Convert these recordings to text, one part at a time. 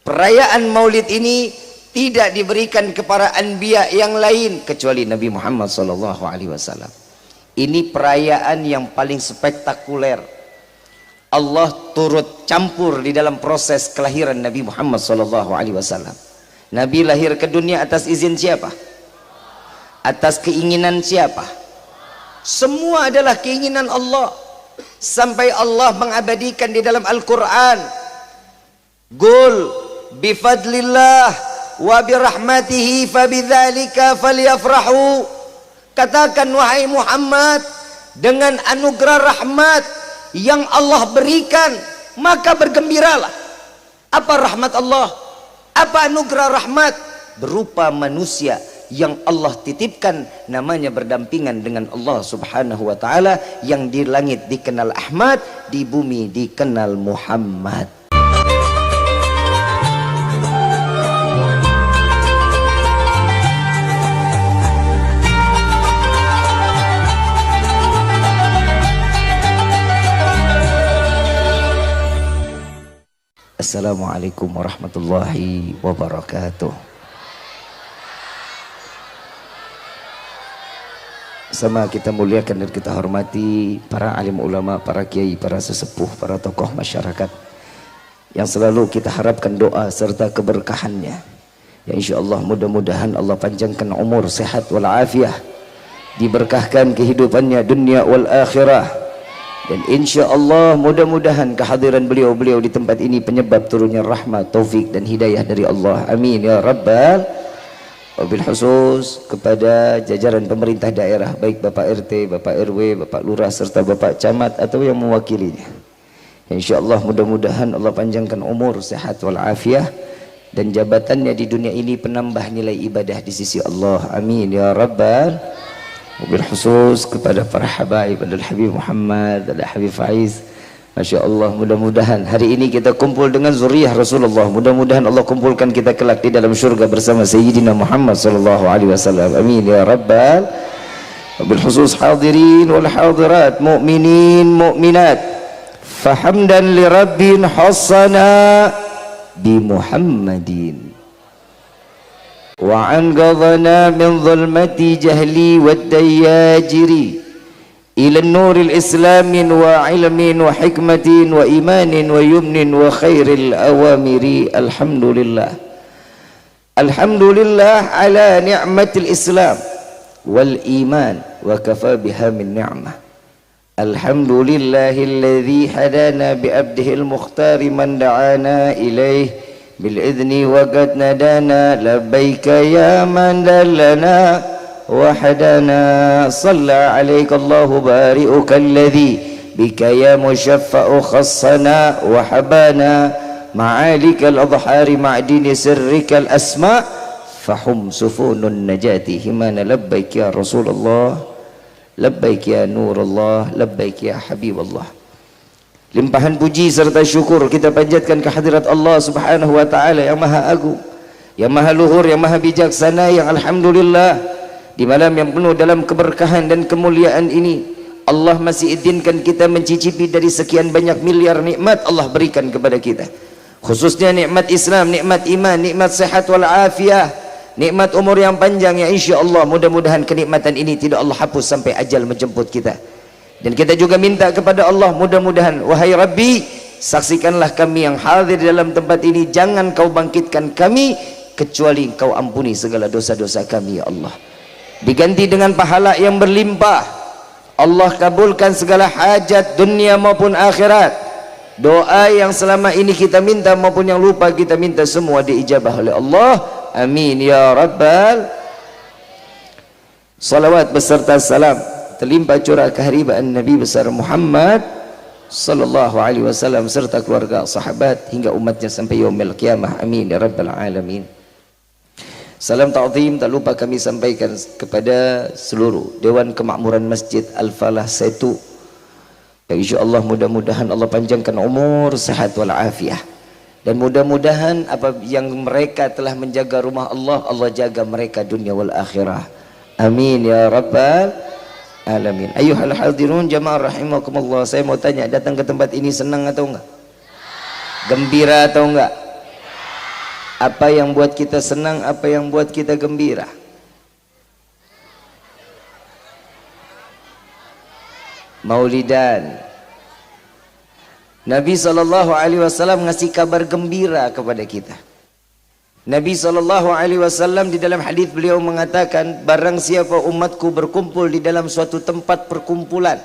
Perayaan Maulid ini tidak diberikan kepada anbiya yang lain kecuali Nabi Muhammad SAW. Ini perayaan yang paling spektakuler. Allah turut campur di dalam proses kelahiran Nabi Muhammad SAW. Nabi lahir ke dunia atas izin siapa? Atas keinginan siapa? Semua adalah keinginan Allah. Sampai Allah mengabadikan di dalam Al-Quran, Qul bifadlillah wa birahmatihi fabidzalika falyafrahu. Katakan wahai Muhammad, dengan anugerah rahmat yang Allah berikan maka bergembiralah. Apa rahmat Allah? Apa anugerah rahmat? Berupa manusia yang Allah titipkan, namanya berdampingan dengan Allah subhanahu wa ta'ala, yang di langit dikenal Ahmad, di bumi dikenal Muhammad. Assalamualaikum warahmatullahi wabarakatuh. Sama kita muliakan dan kita hormati para alim ulama, para kiai, para sesepuh, para tokoh masyarakat yang selalu kita harapkan doa serta keberkahannya. Ya insyaallah mudah-mudahan Allah panjangkan umur, sehat walafiat, diberkahkan kehidupannya dunia wal akhirah, dan insyaallah mudah-mudahan kehadiran beliau-beliau di tempat ini penyebab turunnya rahmat, taufik dan hidayah dari Allah. Amin ya rabbal. Wabil khusus kepada jajaran pemerintah daerah, baik Bapak RT, Bapak RW, Bapak Lurah serta Bapak Camat atau yang mewakilinya. Insyaallah mudah-mudahan Allah panjangkan umur, sehat walafiat, dan jabatannya di dunia ini penambah nilai ibadah di sisi Allah. Amin ya rabbal. Wabil khusus kepada para habaib, Al Habib Muhammad, Al Habib Faiz. Masya Allah, mudah-mudahan hari ini kita kumpul dengan zuriyah Rasulullah. Mudah-mudahan Allah kumpulkan kita kelak di dalam syurga bersama Sayyidina Muhammad SAW. Amin ya rabbal. Wabil khusus hadirin wal hadirat, mu'minin mu'minat, fahamdan li rabbin hassana bi Muhammadin wa an qadhana min zulmati jahli wad dayajiri ila nuril islamin wa ilmin wa hikmatin wa imanin wa yumnin wa khairil awamiri. Alhamdulillah, alhamdulillah ala ni'matil islam wal iman wa kafa biha min ni'mah. Alhamdulillahilladzi hadana bi abdihil mukhtari man da'ana ilaih bil idni wa qad nadana labbaika ya man dallana وحدنا صلى عليك الله بارئك الذي بك يا مشفع خصنا وحبانا معالك الأضحار معدن سرك الأسماء فحم سفون النجاة همانا. لبيك يا رسول الله، لبيك يا نور الله، لبيك يا حبيب الله. Limpahan puji serta syukur kita panjatkan kehadirat Allah subhanahu wa ta'ala yang maha agung, yang maha luhur, yang maha bijaksana, yang alhamdulillah di malam yang penuh dalam keberkahan dan kemuliaan ini Allah masih izinkan kita mencicipi dari sekian banyak miliar nikmat Allah berikan kepada kita, khususnya nikmat Islam, nikmat iman, nikmat sehat wal afiah, nikmat umur yang panjang, yang insyaallah mudah-mudahan kenikmatan ini tidak Allah hapus sampai ajal menjemput kita. Dan kita juga minta kepada Allah, mudah-mudahan wahai Rabbi, saksikanlah kami yang hadir dalam tempat ini, jangan kau bangkitkan kami kecuali kau ampuni segala dosa-dosa kami ya Allah, diganti dengan pahala yang berlimpah. Allah kabulkan segala hajat dunia maupun akhirat. Doa yang selama ini kita minta maupun yang lupa kita minta, semua diijabah oleh Allah. Amin ya rabbal. Salawat beserta salam terlimpah curah keharibaan Nabi besar Muhammad sallallahu alaihi wasallam serta keluarga, sahabat hingga umatnya sampai yaumil qiyamah. Amin ya rabbal alamin. Salam ta'zim tak lupa kami sampaikan kepada seluruh Dewan Kemakmuran Masjid Al-Falah Setu. Ya insyaallah mudah-mudahan Allah panjangkan umur, sehat wal afiah, dan mudah-mudahan apa yang mereka telah menjaga rumah Allah, Allah jaga mereka dunia wal akhirah. Amin ya rabbal alamin. Ayyuhal hadirun jamaah rahimakumullah, saya mau tanya, datang ke tempat ini senang atau enggak? Gembira atau enggak? Apa yang buat kita senang, apa yang buat kita gembira? Maulidan. Nabi SAW ngasih kabar gembira kepada kita. Nabi SAW di dalam hadis beliau mengatakan, barang siapa umatku berkumpul di dalam suatu tempat perkumpulan,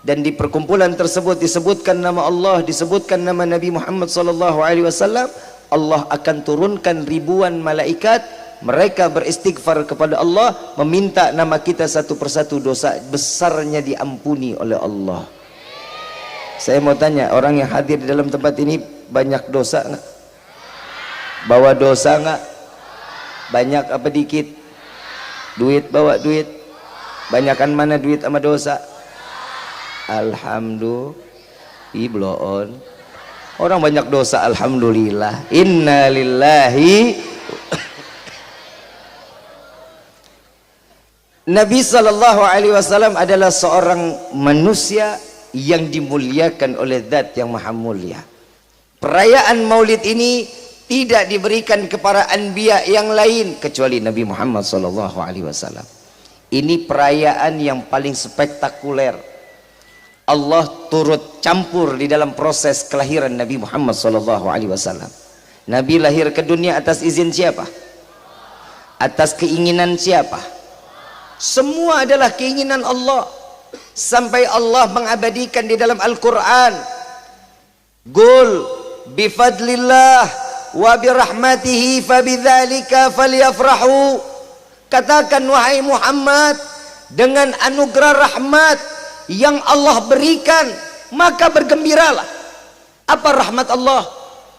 dan di perkumpulan tersebut disebutkan nama Allah, disebutkan nama Nabi Muhammad SAW, Allah akan turunkan ribuan malaikat. Mereka beristighfar kepada Allah, meminta nama kita satu persatu, dosa besarnya diampuni oleh Allah. Saya mau tanya, orang yang hadir di dalam tempat ini banyak dosa enggak? Bawa dosa enggak? Banyak apa dikit? Duit, bawa duit? Banyakan mana duit sama dosa? Alhamdulillah. Ibloon. Orang banyak dosa, alhamdulillah. Innalillahi. Nabi SAW adalah seorang manusia yang dimuliakan oleh Zat yang Maha Mulia. Perayaan Maulid ini tidak diberikan kepada anbiya yang lain kecuali Nabi Muhammad SAW. Ini perayaan yang paling spektakuler. Allah turut campur di dalam proses kelahiran Nabi Muhammad SAW. Nabi lahir ke dunia atas izin siapa? Atas keinginan siapa? Semua adalah keinginan Allah. Sampai Allah mengabadikan di dalam Al-Quran, Qul bifadlillah wa birahmatihi fabidzalika falyafrahu. Katakan wahai Muhammad, dengan anugerah rahmat yang Allah berikan maka bergembiralah. Apa rahmat Allah?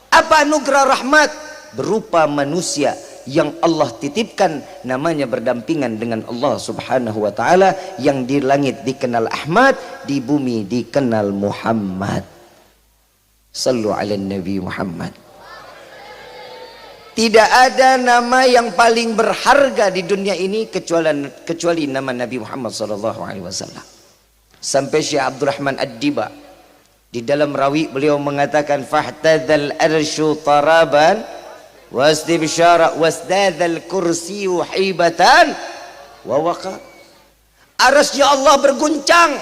Apa anugerah rahmat? Berupa manusia yang Allah titipkan, namanya berdampingan dengan Allah Subhanahu wa ta'ala, yang di langit dikenal Ahmad, di bumi dikenal Muhammad. Sallu ala Nabi Muhammad. Tidak ada nama yang paling berharga di dunia ini kecuali nama Nabi Muhammad SAW. Sampai Syekh Abdurrahman Ad-Diba di dalam rawi beliau mengatakan, fahtadzal arsyu taraban wastibsyara wasdadzal kursiyu hibatan wa waqa. Arasy Allah berguncang,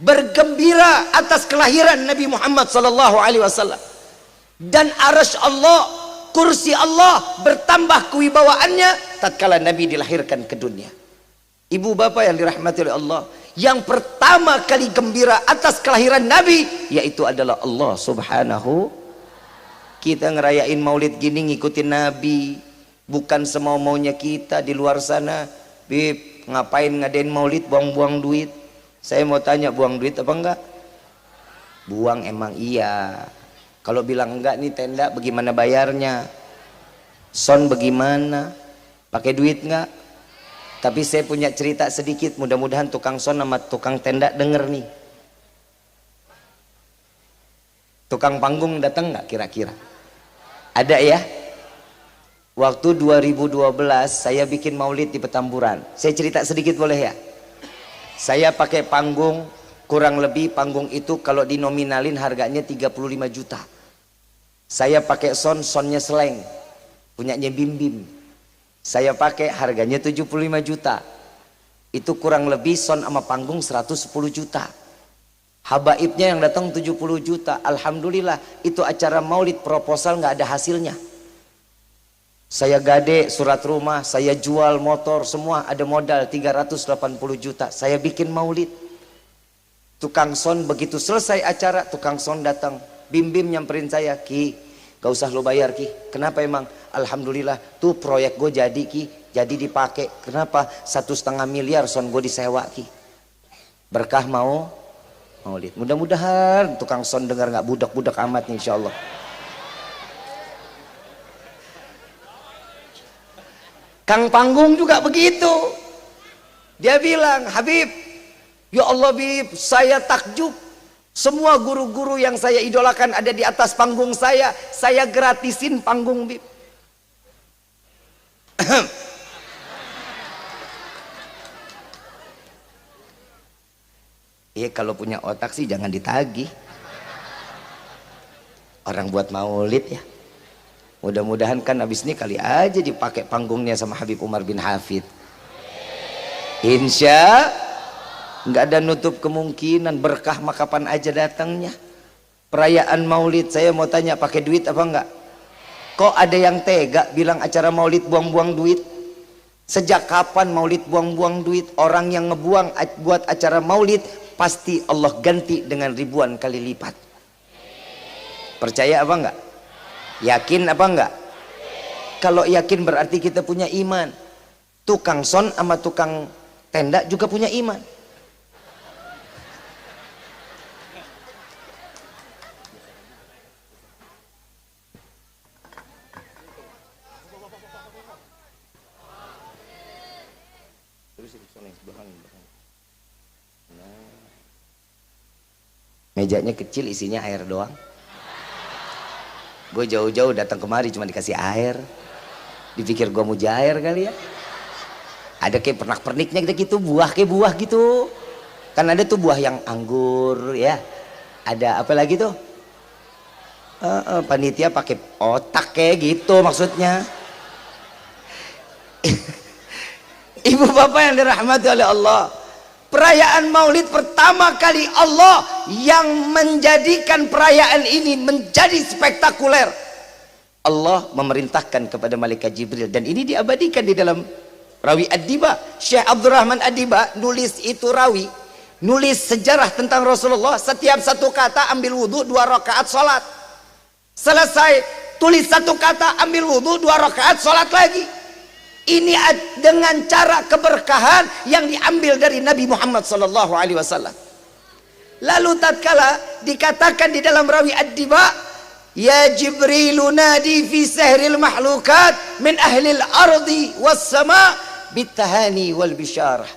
bergembira atas kelahiran Nabi Muhammad SAW. Dan arasy Allah, kursi Allah bertambah kewibawaannya tatkala Nabi dilahirkan ke dunia. Ibu bapak yang dirahmati oleh Allah, yang pertama kali gembira atas kelahiran Nabi yaitu adalah Allah Subhanahu. Kita ngerayain maulid gini ngikutin Nabi, bukan semau-maunya kita di luar sana. Bib, ngapain ngadain maulid buang-buang duit? Saya mau tanya, buang duit apa enggak? Buang emang iya. Kalau bilang enggak nih tenda bagaimana bayarnya? Son bagaimana? Pakai duit enggak? Tapi saya punya cerita sedikit, mudah-mudahan tukang son sama tukang tenda denger nih. Tukang panggung datang nggak kira-kira? Ada ya? Waktu 2012 saya bikin maulid di Petamburan. Saya cerita sedikit boleh ya? Saya pakai panggung, kurang lebih panggung itu kalau dinominalin harganya 35 juta. Saya pakai sonnya Seleng, punyanya Bim Bim. Saya pakai harganya 75 juta. Itu kurang lebih son sama panggung 110 juta. Habaibnya yang datang 70 juta. Alhamdulillah itu acara maulid proposal nggak ada hasilnya. Saya gade surat rumah, saya jual motor, semua ada modal 380 juta. Saya bikin maulid. Tukang son begitu selesai acara, tukang son datang. Bim Bim nyamperin saya, Ki, gak usah lo bayar Ki. Kenapa emang? Alhamdulillah tuh proyek gue jadi Ki, jadi dipakai. Kenapa? 1,5 miliar son gue disewa Ki. Berkah mau maulid. Mudah-mudahan tukang son dengar nggak budak-budak amat nih insyaallah. Kang panggung juga begitu. Dia bilang, Habib, ya Allah Bib, saya takjub. Semua guru-guru yang saya idolakan ada di atas panggung saya gratisin panggung Bib. Iya kalau punya otak sih jangan ditagih. Orang buat maulid ya. Mudah-mudahan kan habis ini kali aja dipakai panggungnya sama Habib Umar bin Hafid. Insya nggak ada nutup kemungkinan, berkah mah kapan aja datangnya. Perayaan maulid saya mau tanya, pakai duit apa enggak? Kok ada yang tega bilang acara maulid buang-buang duit? Sejak kapan maulid buang-buang duit? Orang yang ngebuang buat acara maulid pasti Allah ganti dengan ribuan kali lipat. Percaya apa enggak? Yakin apa enggak? Kalau yakin berarti kita punya iman. Tukang son sama tukang tenda juga punya iman. Mejanya kecil, isinya air doang. Gue jauh-jauh datang kemari cuma dikasih air. Dipikir gue mujair kali ya. Ada kayak pernak-perniknya gitu, buah kayak buah gitu. Kan ada tuh buah yang anggur ya. Ada apa lagi tuh? Panitia pakai otak kayak gitu maksudnya. Ibu bapak yang dirahmati oleh Allah, perayaan maulid pertama kali Allah yang menjadikan perayaan ini menjadi spektakuler. Allah memerintahkan kepada malaikat Jibril, dan ini diabadikan di dalam Rawi Ad-Diba. Syekh Abdurrahman Ad-Diba nulis itu rawi, nulis sejarah tentang Rasulullah. Setiap satu kata ambil wudhu 2 rakaat sholat, selesai tulis satu kata ambil wudhu 2 rakaat sholat lagi. Ini dengan cara keberkahan yang diambil dari Nabi Muhammad SAW. Lalu tatkala dikatakan di dalam Rawi Ad-Diba, ya Jibrilu nadi fi sahril mahlukat min ahlil ardi was sama bitahani wal bisyarah.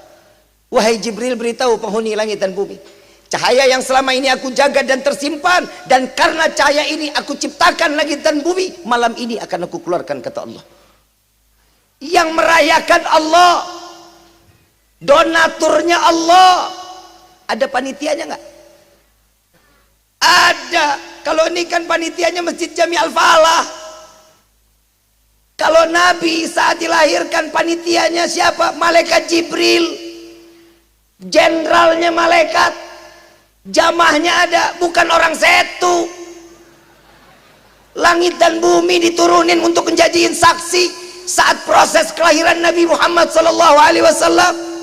Wahai Jibril, beritahu penghuni langit dan bumi, cahaya yang selama ini aku jaga dan tersimpan, dan karena cahaya ini aku ciptakan langit dan bumi, malam ini akan aku keluarkan, kata Allah. Yang merayakan Allah, donaturnya Allah, ada panitianya nggak? Ada. Kalau ini kan panitianya Masjid Jami Al-Falah. Kalau Nabi saat dilahirkan panitianya siapa? Malaikat Jibril, jenderalnya malaikat, jamahnya ada, bukan orang setu. Langit dan bumi diturunin untuk menjadiin saksi saat proses kelahiran Nabi Muhammad SAW.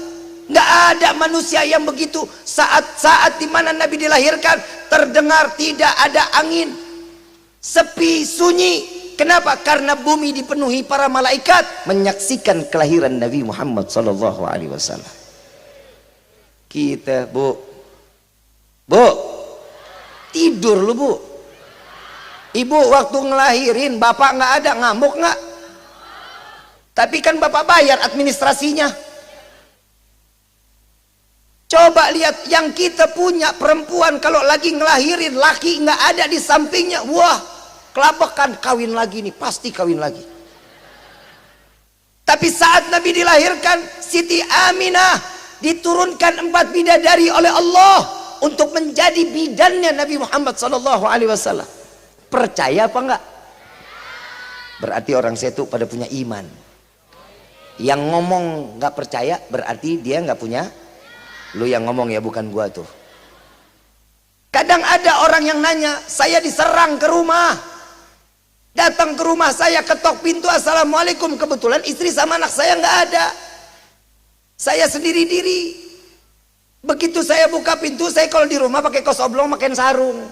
Nggak ada manusia yang begitu. Saat dimana Nabi dilahirkan, terdengar tidak ada angin, sepi, sunyi. Kenapa? Karena bumi dipenuhi para malaikat menyaksikan kelahiran Nabi Muhammad SAW. Kita bu tidur lu bu. Ibu waktu ngelahirin bapak nggak ada, ngamuk nggak? Tapi kan bapak bayar administrasinya. Coba lihat yang kita punya, perempuan kalau lagi ngelahirin, laki nggak ada di sampingnya, wah kelabakan, kawin lagi nih, pasti kawin lagi. Tapi saat Nabi dilahirkan, Siti Aminah diturunkan 4 bidadari oleh Allah untuk menjadi bidannya Nabi Muhammad SAW. Percaya apa enggak? Berarti orang setu pada punya iman. Yang ngomong nggak percaya berarti dia nggak punya. Lu yang ngomong ya, bukan gua tuh. Kadang ada orang yang nanya, saya diserang ke rumah, datang ke rumah saya, ketok pintu, assalamualaikum, kebetulan istri sama anak saya nggak ada, saya sendiri diri. Begitu saya buka pintu, saya kalau di rumah pakai kaos oblong, makan sarung,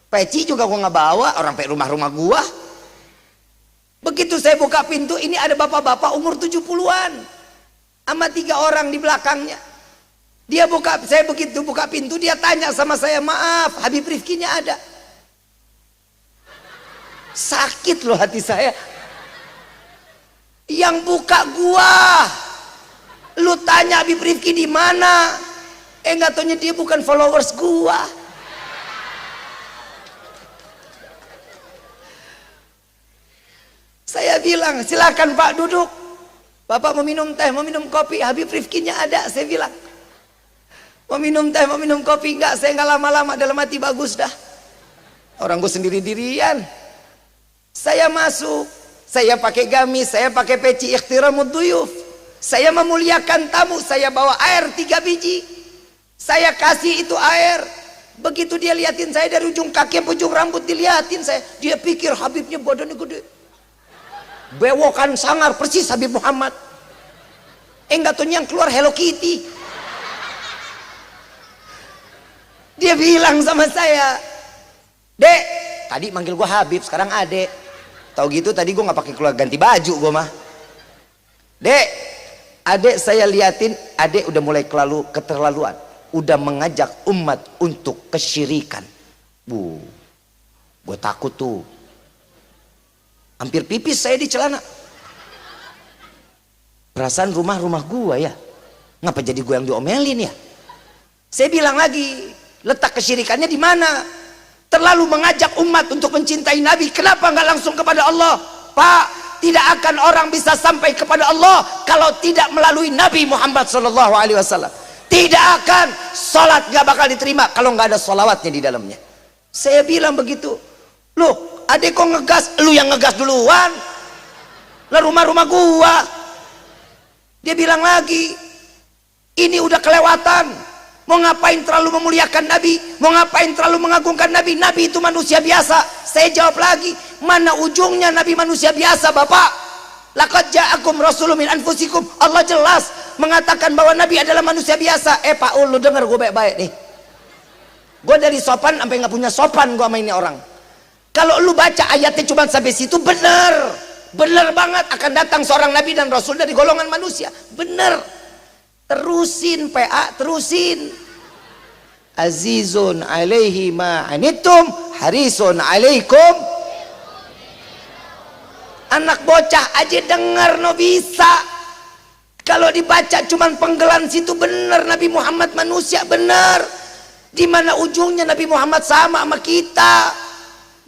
peci juga gua nggak bawa, orang pakai rumah gua. Begitu saya buka pintu, ini ada bapak-bapak umur 70-an sama 3 orang di belakangnya. Saya begitu buka pintu, dia tanya sama saya, maaf Habib Rifkinya ada? Sakit loh hati saya. Yang buka gua, lu tanya Habib Rifki di mana? Nggak taunya dia bukan followers gua. Saya bilang, silakan Pak duduk. Bapak mau minum teh, mau minum kopi, Habib Rifkinya ada. Saya bilang, mau minum teh, mau minum kopi? Enggak, saya nggak lama-lama, dalam hati bagus dah. Orang gue sendiri-dirian. Saya masuk, saya pakai gamis, saya pakai peci ikhtiramud duyuf. Saya memuliakan tamu, saya bawa air 3 biji. Saya kasih itu air. Begitu dia liatin saya dari ujung kaki sampai ujung rambut, diliatin saya. Dia pikir Habibnya badannya gede. Bewokan sangar persis Habib Muhammad. Enggak tuh yang keluar Hello Kitty. Dia bilang sama saya, "Dek," tadi manggil gua Habib, sekarang Adek. Tahu gitu tadi gua nggak pakai keluar ganti baju gua mah. "Dek, Adek saya liatin, Adek udah mulai keterlaluan, udah mengajak umat untuk kesyirikan." Gue takut tuh, hampir pipis saya di celana. Perasaan rumah gua ya, ngapa jadi gua yang diomelin ya? Saya bilang lagi, letak kesyirikannya di mana? Terlalu mengajak umat untuk mencintai Nabi, kenapa nggak langsung kepada Allah? Pak, tidak akan orang bisa sampai kepada Allah kalau tidak melalui Nabi Muhammad SAW. Tidak akan, sholat nggak bakal diterima kalau nggak ada sholawatnya di dalamnya. Saya bilang begitu. Loh, adek kok ngegas? Lu yang ngegas duluan lah, rumah gua. Dia bilang lagi, ini udah kelewatan. Mau ngapain terlalu memuliakan Nabi? Mau ngapain terlalu mengagungkan Nabi? Nabi itu manusia biasa. Saya jawab lagi, mana ujungnya Nabi manusia biasa, Bapak? Laqad ja'akum rasulun min anfusikum. Allah jelas mengatakan bahwa Nabi adalah manusia biasa. Pak Ul, lu denger gue baik-baik nih. Gue dari sopan sampai nggak punya sopan gue sama ini orang. Kalau lu baca ayatnya cuma sampai situ, bener banget akan datang seorang Nabi dan Rasul dari golongan manusia. Bener. Terusin PA, terusin. Azizun alaihi ma anittum harisun alaikum. Anak bocah aja denger no bisa. Kalau dibaca cuman penggelan situ, bener Nabi Muhammad manusia, bener. Dimana ujungnya Nabi Muhammad sama kita?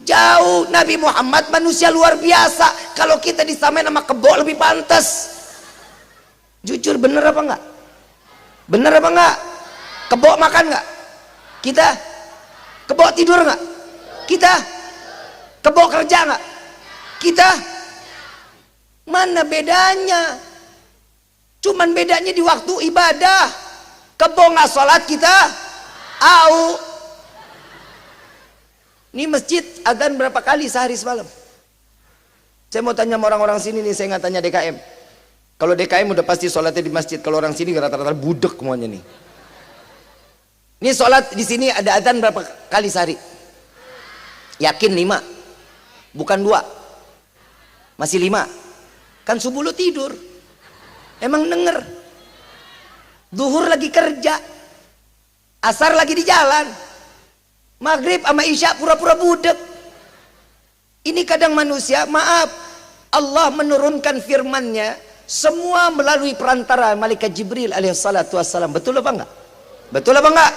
Jauh. Nabi Muhammad manusia luar biasa. Kalau kita disamain sama kebo lebih pantas. Jujur, bener apa enggak? Bener apa enggak? Kebo makan enggak? Kita? Kebo tidur enggak? Kita? Kebo kerja enggak? Kita? Mana bedanya? Cuman bedanya di waktu ibadah. Kebo nggak sholat, kita au. Ini masjid adzan berapa kali sehari semalam? Saya mau tanya sama orang-orang sini nih, saya nggak tanya DKM. Kalau DKM udah pasti sholatnya di masjid. Kalau orang sini rata-rata budek semuanya nih. Ini sholat di sini ada adzan berapa kali sehari? Yakin 5? Bukan 2? Masih 5? Kan subuh lu tidur. Emang denger? Duhur lagi kerja, asar lagi di jalan, maghrib sama isya pura-pura budek. Ini kadang manusia, maaf, Allah menurunkan firman-Nya semua melalui perantara malaikat Jibril alaihissalatu wassalam. Betul apa enggak? Betul apa enggak?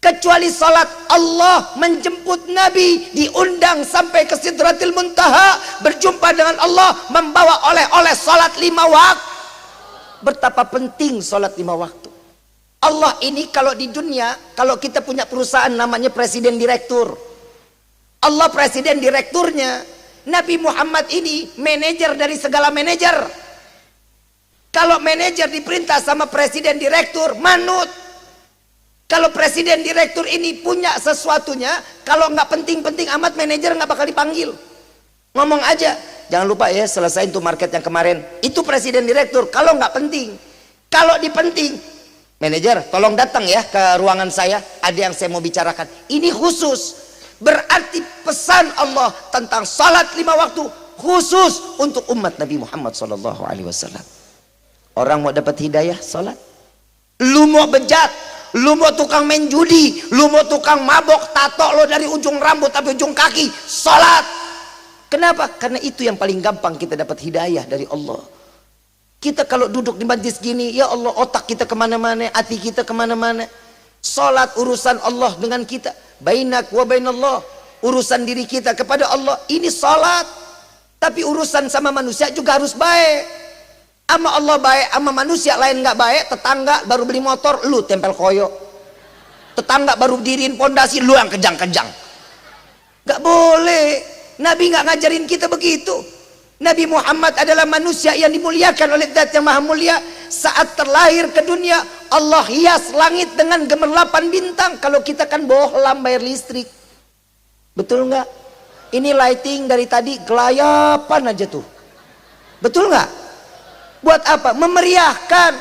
Kecuali salat Allah menjemput Nabi, diundang sampai ke Sidratil Muntaha, berjumpa dengan Allah, membawa oleh-oleh salat 5 waktu. Betapa penting salat 5 waktu. Allah ini kalau di dunia, kalau kita punya perusahaan namanya presiden direktur, Allah presiden direkturnya. Nabi Muhammad ini manajer dari segala manajer. Kalau manajer diperintah sama presiden direktur, manut. Kalau presiden direktur ini punya sesuatunya, kalau nggak penting-penting amat, manajer nggak bakal dipanggil. Ngomong aja, jangan lupa ya selesain tuh market yang kemarin. Itu presiden direktur. Kalau nggak penting, kalau dipenting, manajer tolong datang ya ke ruangan saya, ada yang saya mau bicarakan. Ini khusus, berarti pesan Allah tentang salat 5 waktu khusus untuk umat Nabi Muhammad SAW. Orang mau dapat hidayah, salat. Lu mau bejat, lu mau tukang main judi, lu mau tukang mabok, tato lo dari ujung rambut sampai ujung kaki, salat. Kenapa? Karena itu yang paling gampang kita dapat hidayah dari Allah. Kita kalau duduk di majlis gini, ya Allah, otak kita kemana-mana, hati kita kemana-mana. Salat urusan Allah dengan kita, bainak wa bainallah, urusan diri kita kepada Allah, ini salat. Tapi urusan sama manusia juga harus baik. Sama Allah baik, sama manusia lain nggak baik. Tetangga baru beli motor, lu tempel koyo. Tetangga baru diriin pondasi, lu yang kejang-kejang. Gak boleh. Nabi gak ngajarin kita begitu. Nabi Muhammad adalah manusia yang dimuliakan oleh Zat yang Maha Mulia. Saat terlahir ke dunia, Allah hias langit dengan gemerlapan bintang. Kalau kita kan bohlam bayar listrik. Betul nggak? Ini lighting dari tadi gelayapan aja tuh. Betul nggak? Buat apa? Memeriahkan.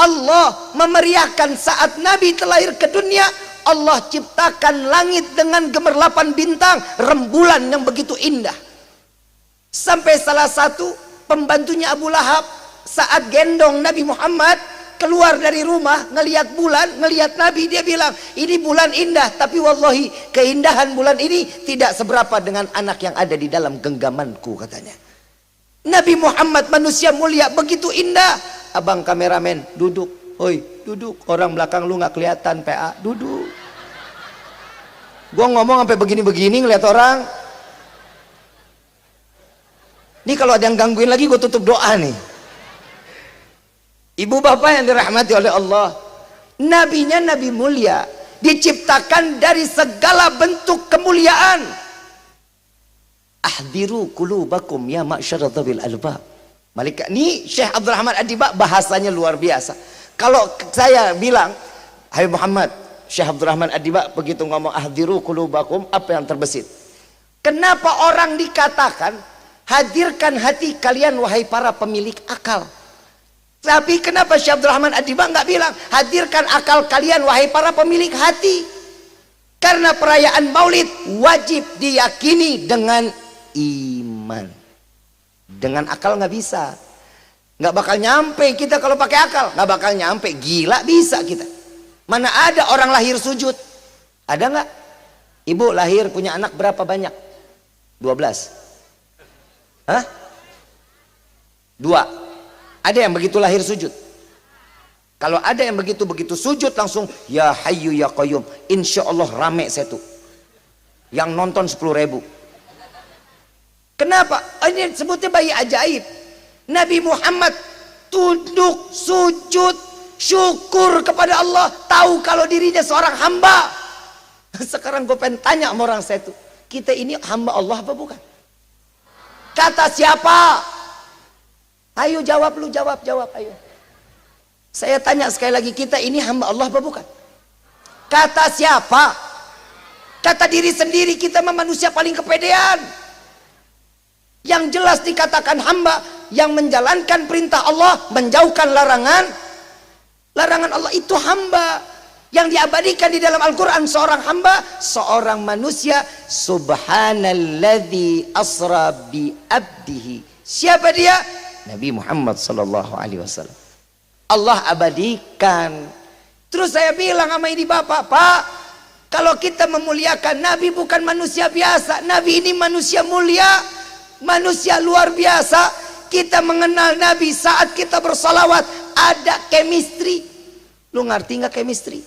Allah memeriahkan saat Nabi terlahir ke dunia. Allah ciptakan langit dengan gemerlapan bintang, rembulan yang begitu indah. Sampai salah satu pembantunya Abu Lahab saat gendong Nabi Muhammad keluar dari rumah, ngelihat bulan, ngelihat Nabi, dia bilang, ini bulan indah, tapi wallahi keindahan bulan ini tidak seberapa dengan anak yang ada di dalam genggamanku, katanya. Nabi Muhammad manusia mulia begitu indah. Abang kameramen duduk, hoi duduk, orang belakang lu nggak kelihatan, PA duduk. Gua ngomong sampai begini-begini ngeliat orang. Ini kalau ada yang gangguin lagi gue tutup doa nih. Ibu bapak yang dirahmati oleh Allah, nabinya nabi mulia, diciptakan dari segala bentuk kemuliaan. Ahdiru qulubakum ya ma'syar dzabil albab. Malaikat ini Syekh Abdul Rahman Ad-Diba bahasanya luar biasa. Kalau saya bilang, hai Muhammad, Syekh Abdul Rahman Ad-Diba begitu ngomong ahdiru qulubakum, apa yang terbesit? Kenapa orang dikatakan hadirkan hati kalian wahai para pemilik akal? Tapi kenapa Syekh Abdul Rahman Ad-Diba nggak bilang hadirkan akal kalian wahai para pemilik hati? Karena perayaan Maulid wajib diyakini dengan iman. Dengan akal nggak bisa, nggak bakal nyampe kita kalau pakai akal, nggak bakal nyampe. Gila bisa kita. Mana ada orang lahir sujud? Ada nggak? Ibu lahir punya anak berapa banyak? 12. Hah? 2. Ada yang begitu lahir sujud? Kalau ada yang begitu sujud langsung ya hayyu ya qayyum, insya Allah rame saya tuh. Yang nonton 10.000. Kenapa? Ini sebutnya bayi ajaib. Nabi Muhammad tunduk, sujud, syukur kepada Allah, tahu kalau dirinya seorang hamba. Sekarang gue pengen tanya sama orang saya tuh, kita ini hamba Allah apa bukan? Kata siapa? Ayo jawab, lu jawab ayo. Saya tanya sekali lagi, kita ini hamba Allah apa bukan? Kata siapa? Kata diri sendiri, kita manusia paling kepedean. Yang jelas dikatakan hamba yang menjalankan perintah Allah, menjauhkan larangan Allah, itu hamba. Yang diabadikan di dalam Al-Quran seorang hamba, seorang manusia. Subhanalladzi asra bi abdihi. Siapa dia? Nabi Muhammad sallallahu alaihi wasallam. Allah abadikan. Terus saya bilang sama ini bapak, Pak, kalau kita memuliakan Nabi bukan manusia biasa, Nabi ini manusia mulia, manusia luar biasa. Kita mengenal Nabi saat kita bersalawat ada chemistry. Lu ngerti nggak chemistry?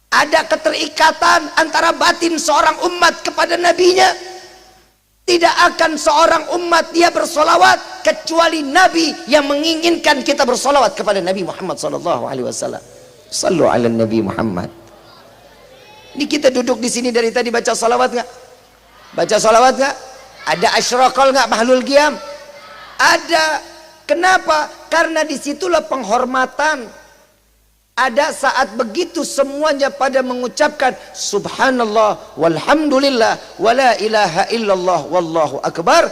Ada keterikatan antara batin seorang umat kepada nabinya. Tidak akan seorang umat dia bersolawat kecuali Nabi yang menginginkan kita bersolawat kepada Nabi Muhammad SAW. Sallu ala Nabi Muhammad. Ini kita duduk di sini dari tadi baca salawat nggak? Baca salawat nggak? Ada asyraqal nggak mahlul qiyam? Ada. Kenapa? Karena disitulah penghormatan. Ada saat begitu semuanya pada mengucapkan subhanallah walhamdulillah wala ilaha illallah wallahu akbar.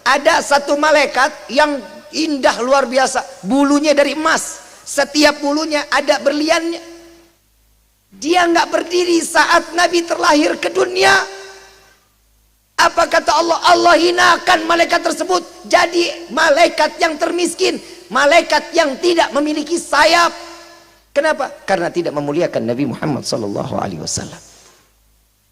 Ada satu malaikat yang indah luar biasa, bulunya dari emas, setiap bulunya ada berliannya. Dia nggak berdiri saat Nabi terlahir ke dunia. Apa kata Allah? Allah hinakan malaikat tersebut jadi malaikat yang termiskin, malaikat yang tidak memiliki sayap. Kenapa? Karena tidak memuliakan Nabi Muhammad SAW.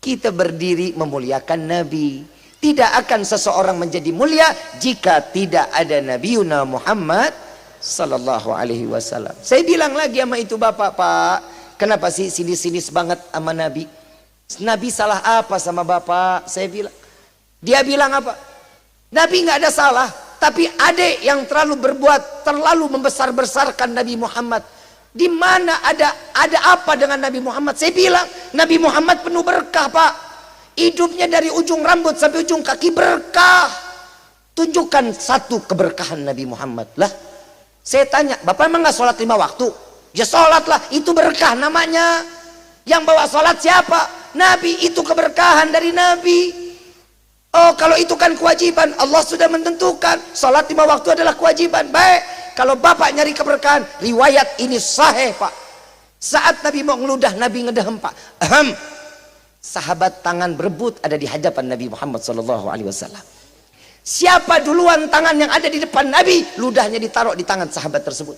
Kita berdiri memuliakan Nabi. Tidak akan seseorang menjadi mulia jika tidak ada Nabi Muhammad SAW. Saya bilang lagi sama itu bapak, Pak, kenapa sih sinis-sinis banget sama Nabi? Nabi salah apa sama bapak? Saya bilang. Dia bilang apa? Nabi nggak ada salah, tapi adik yang terlalu membesar-besarkan Nabi Muhammad. Di mana ada apa dengan Nabi Muhammad? Saya bilang Nabi Muhammad penuh berkah, Pak. Hidupnya dari ujung rambut sampai ujung kaki berkah. Tunjukkan satu keberkahan Nabi Muhammad. Lah, saya tanya, Bapak emang gak sholat 5 waktu? Ya sholat lah, itu berkah namanya. Yang bawa sholat siapa? Nabi, itu keberkahan dari Nabi. Oh, kalau itu kan kewajiban, Allah sudah menentukan sholat 5 waktu adalah kewajiban. Baik, kalau Bapak nyari keberkahan, riwayat ini sahih Pak. Saat Nabi mau ngeludah, Nabi ngedehem Pak. Sahabat tangan berebut ada di hadapan Nabi Muhammad SAW. Siapa duluan tangan yang ada di depan Nabi, ludahnya ditaruh di tangan sahabat tersebut.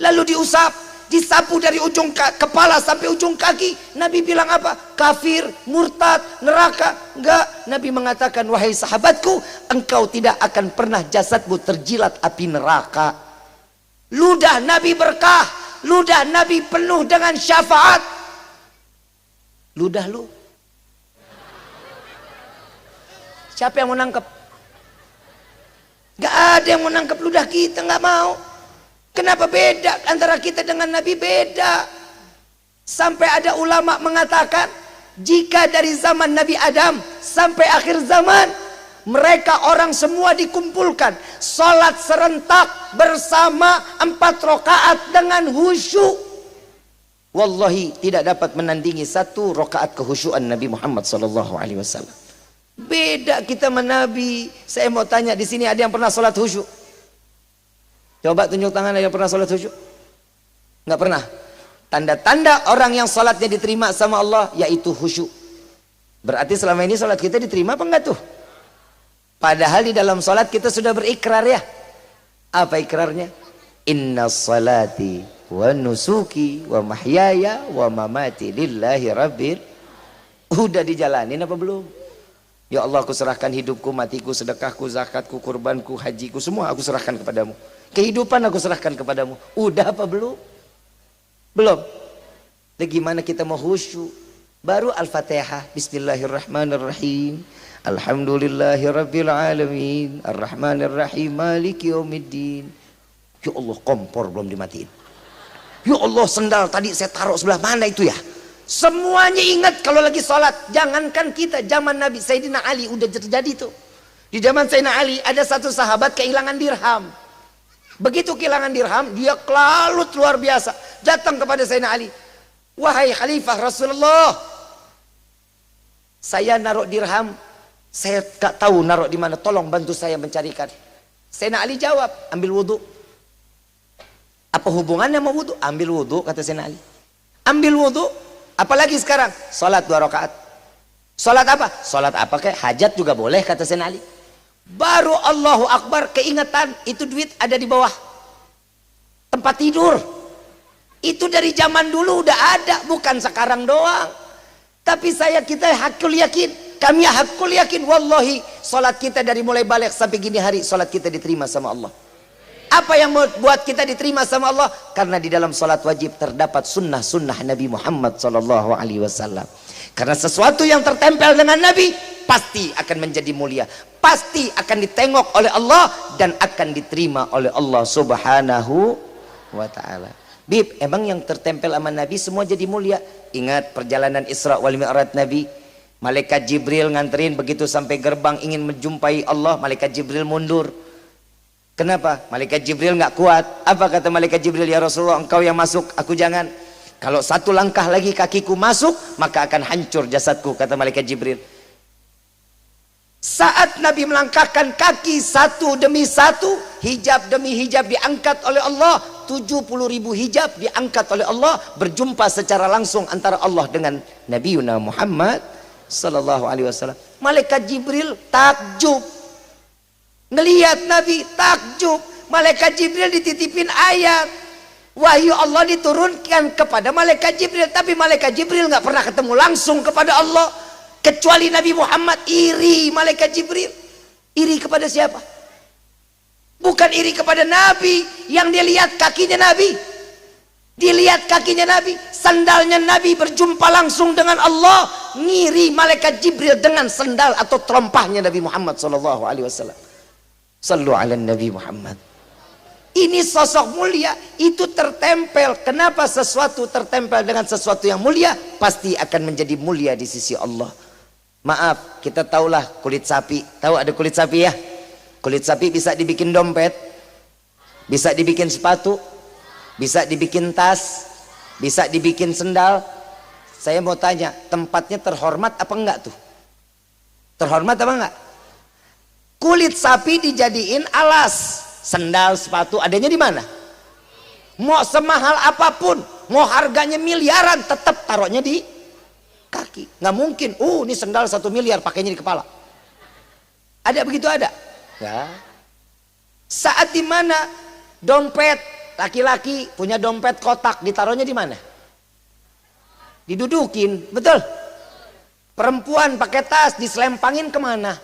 Lalu diusap, disapu dari ujung kepala sampai ujung kaki. Nabi bilang apa? Kafir, murtad, neraka. Enggak, Nabi mengatakan, wahai sahabatku, engkau tidak akan pernah jasadmu terjilat api neraka. Ludah Nabi berkah, ludah Nabi penuh dengan syafaat. Ludah lu, siapa yang mau nangkep? Gak ada yang mau nangkep ludah kita, gak mau. Kenapa beda antara kita dengan Nabi? Beda. Sampai ada ulama mengatakan, jika dari zaman Nabi Adam sampai akhir zaman, mereka orang semua dikumpulkan, sholat serentak bersama 4 rakaat dengan khusyuk, wallahi tidak dapat menandingi 1 rakaat kehusyuan Nabi Muhammad SAW. Beda kita sama Nabi. Saya mau tanya, di sini ada yang pernah sholat khusyuk? Coba tunjuk tangan, ada yang pernah sholat khusyuk? Nggak pernah. Tanda-tanda orang yang sholatnya diterima sama Allah yaitu khusyuk. Berarti selama ini sholat kita diterima apa enggak tuh? Padahal di dalam sholat kita sudah berikrar ya. Apa ikrarnya? Inna salati wa nusuki wa mahyaya wa mamati lillahi rabbil. Udah dijalanin apa belum? Ya Allah, aku serahkan hidupku, matiku, sedekahku, zakatku, kurbanku, hajiku, semua aku serahkan kepadamu. Kehidupan aku serahkan kepadamu. Udah apa belum? Belum. Bagaimana kita mau khusyuk? Baru Al-Fatihah. Bismillahirrahmanirrahim. Alhamdulillahirabbil alamin. Arrahmanirrahim. Maliki yaumiddin. Ya Allah, kompor belum dimatiin. Ya Allah, sendal tadi saya taruh sebelah mana itu ya? Semuanya ingat kalau lagi sholat. Jangankan kita, zaman Nabi Sayyidina Ali udah terjadi tuh. Di zaman Sayyidina Ali ada satu sahabat kehilangan dirham. Begitu kehilangan dirham, dia kelalut luar biasa. Datang kepada Sayyidina Ali, wahai Khalifah Rasulullah, saya naruh dirham, saya gak tahu naruh di mana, tolong bantu saya mencarikan. Sayyidina Ali jawab, ambil wudhu. Apa hubungannya sama wudhu? Ambil wudhu, kata Sayyidina Ali. Ambil wudhu. Apalagi sekarang, sholat 2 rakaat. Sholat apa? Sholat apa kayak hajat juga boleh, kata Sayyidina Ali. Baru Allahu Akbar, keingetan itu duit ada di bawah tempat tidur. Itu dari zaman dulu udah ada, bukan sekarang doang. Tapi kita hakul yakin, kami hakul yakin, wallahi sholat kita dari mulai balik sampai gini hari, sholat kita diterima sama Allah. Apa yang membuat kita diterima sama Allah? Karena di dalam salat wajib terdapat sunnah-sunnah Nabi Muhammad SAW. Karena sesuatu yang tertempel dengan Nabi pasti akan menjadi mulia, pasti akan ditengok oleh Allah dan akan diterima oleh Allah Subhanahu wa Ta'ala. Bib, emang yang tertempel sama Nabi semua jadi mulia? Ingat perjalanan Isra wal Mi'raj Nabi, malaikat Jibril nganterin, begitu sampai gerbang ingin menjumpai Allah, malaikat Jibril mundur. Kenapa? Malaikat Jibril nggak kuat. Apa kata malaikat Jibril? Ya Rasulullah, engkau yang masuk, aku jangan. Kalau 1 langkah lagi kakiku masuk, maka akan hancur jasadku, kata malaikat Jibril. Saat Nabi melangkahkan kaki 1 demi 1, hijab demi hijab diangkat oleh Allah. 70.000 hijab diangkat oleh Allah, berjumpa secara langsung antara Allah dengan Nabi Muhammad sallallahu alaihi wasallam. Malaikat Jibril takjub. Ngelihat Nabi takjub. Malaikat Jibril dititipin ayat, wahyu Allah diturunkan kepada malaikat Jibril. Tapi malaikat Jibril nggak pernah ketemu langsung kepada Allah, kecuali Nabi Muhammad. Iri malaikat Jibril. Iri kepada siapa? Bukan iri kepada Nabi. Yang dilihat kakinya Nabi, dilihat kakinya Nabi, sandalnya Nabi berjumpa langsung dengan Allah. Ngiri malaikat Jibril dengan sandal atau terompahnya Nabi Muhammad SAW. Sallu ala Nabi Muhammad. Ini sosok mulia, itu tertempel. Kenapa sesuatu tertempel dengan sesuatu yang mulia? Pasti akan menjadi mulia di sisi Allah. Maaf, kita tahulah kulit sapi. Tahu ada kulit sapi ya? Kulit sapi bisa dibikin dompet, bisa dibikin sepatu, bisa dibikin tas, bisa dibikin sendal. Saya mau tanya, tempatnya terhormat apa enggak tuh? Terhormat apa enggak? Kulit sapi dijadiin alas, sendal, sepatu, adanya di mana? Mau semahal apapun, mau harganya miliaran, tetap taruhnya di kaki. Nggak mungkin, ini sendal 1 miliar pakainya di kepala. Ada begitu ada? Ya. Saat dimana dompet laki-laki punya dompet kotak, ditaruhnya di mana? Didudukin, betul? Perempuan pakai tas diselempangin kemana?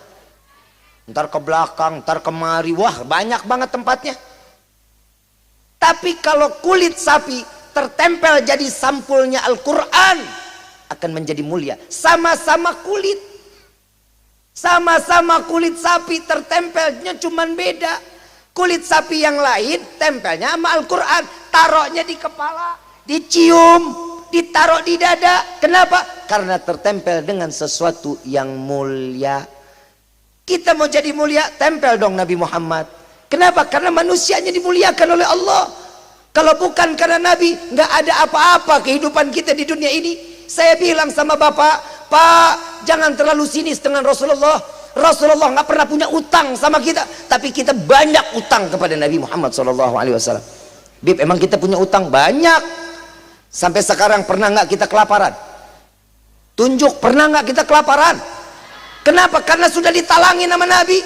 Ntar ke belakang, ntar kemari, wah banyak banget tempatnya. Tapi kalau kulit sapi tertempel jadi sampulnya Al-Quran, akan menjadi mulia. Sama-sama kulit, sama-sama kulit sapi, tertempelnya cuman beda. Kulit sapi yang lain tempelnya sama Al-Quran, taruhnya di kepala, dicium, ditaruh di dada. Kenapa? Karena tertempel dengan sesuatu yang mulia. Kita mau jadi mulia, tempel dong Nabi Muhammad. Kenapa? Karena manusianya dimuliakan oleh Allah. Kalau bukan karena Nabi, nggak ada apa-apa kehidupan kita di dunia ini. Saya bilang sama Bapak, Pak, jangan terlalu sinis dengan Rasulullah. Rasulullah nggak pernah punya utang sama kita, tapi kita banyak utang kepada Nabi Muhammad SAW. Bib, emang kita punya utang banyak. Sampai sekarang pernah nggak kita kelaparan? Tunjuk, pernah nggak kita kelaparan? Kenapa? Karena sudah ditalangin sama Nabi.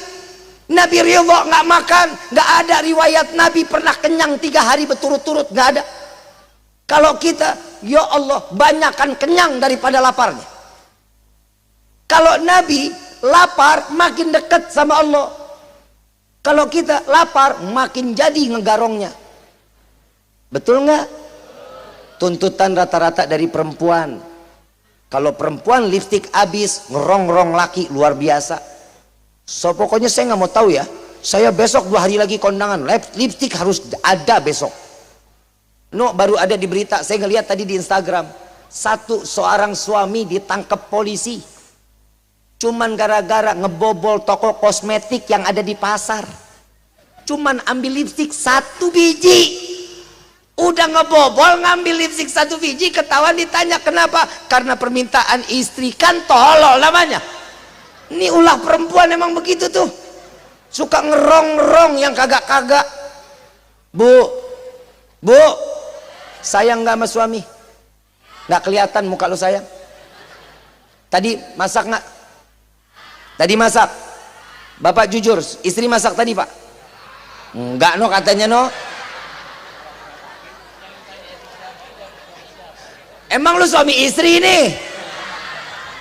Nabi ridho nggak makan, nggak ada riwayat Nabi pernah kenyang 3 hari berturut-turut, nggak ada. Kalau kita, ya Allah, banyakkan kenyang daripada laparnya. Kalau Nabi lapar, makin dekat sama Allah. Kalau kita lapar, makin jadi ngegarongnya. Betul nggak? Tuntutan rata-rata dari perempuan. Kalau perempuan lipstik habis, ngerong-ngerong laki luar biasa. So pokoknya saya nggak mau tahu ya. Saya besok 2 hari lagi kondangan, lipstik harus ada besok. No, baru ada di berita, saya ngeliat tadi di Instagram. Seorang suami ditangkap polisi, cuman gara-gara ngebobol toko kosmetik yang ada di pasar. Cuman ambil lipstik 1 biji. Udah ngebobol, ngambil lipstik 1 biji, ketahuan, ditanya kenapa? Karena permintaan istri, kan tolol namanya. Ini ulah perempuan emang begitu tuh, suka ngerong-ngerong yang kagak-kagak. Bu, sayang nggak sama suami? Nggak kelihatan muka lu sayang? Tadi masak nggak? Tadi masak? Bapak jujur, istri masak tadi Pak? Enggak no katanya no. Emang lu suami istri nih?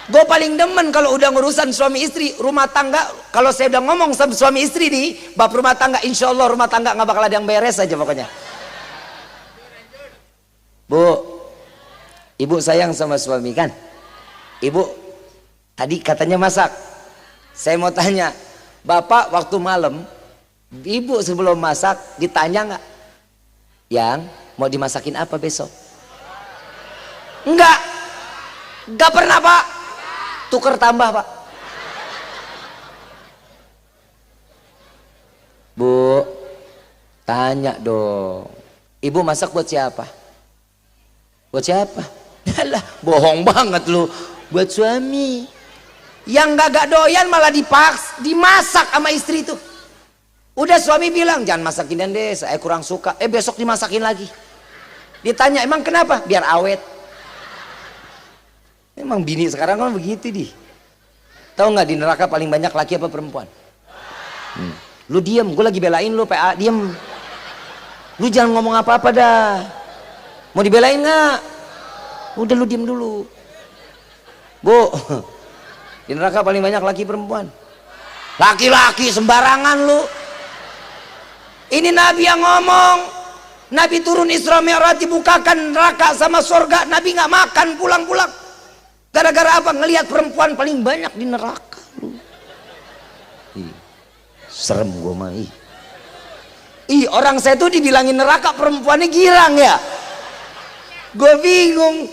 Gue paling demen kalau udah ngurusan suami istri, rumah tangga. Kalau saya udah ngomong sama suami istri nih, bab rumah tangga, insya Allah rumah tangga nggak bakal ada yang beres aja pokoknya. Bu, ibu sayang sama suami kan? Ibu tadi katanya masak. Saya mau tanya, bapak waktu malam, ibu sebelum masak ditanya nggak? Yang mau dimasakin apa besok? Enggak pernah Pak. Tuker tambah Pak. Bu, tanya dong, ibu masak buat siapa? Buat siapa? Alah, bohong banget lu. Buat suami. Yang gak doyan malah dimasak sama istri tuh. Udah suami bilang jangan masakin deh, saya kurang suka. Besok dimasakin lagi. Ditanya emang kenapa? Biar awet. Emang bini sekarang kan begitu di. Tahu nggak di neraka paling banyak laki apa perempuan? Lu diem, gue lagi belain lu PA, diem. Lu jangan ngomong apa-apa dah. Mau dibelain nggak? Udah lu diem dulu. Bu, di neraka paling banyak laki perempuan. Laki-laki sembarangan lu. Ini Nabi yang ngomong. Nabi turun Isra Mi'raj, dibukakan neraka sama surga. Nabi nggak makan pulang-pulang. Gara-gara apa? Ngelihat perempuan paling banyak di neraka. Serem gue mah. Orang saya tuh dibilangin neraka perempuannya girang ya. Gue bingung.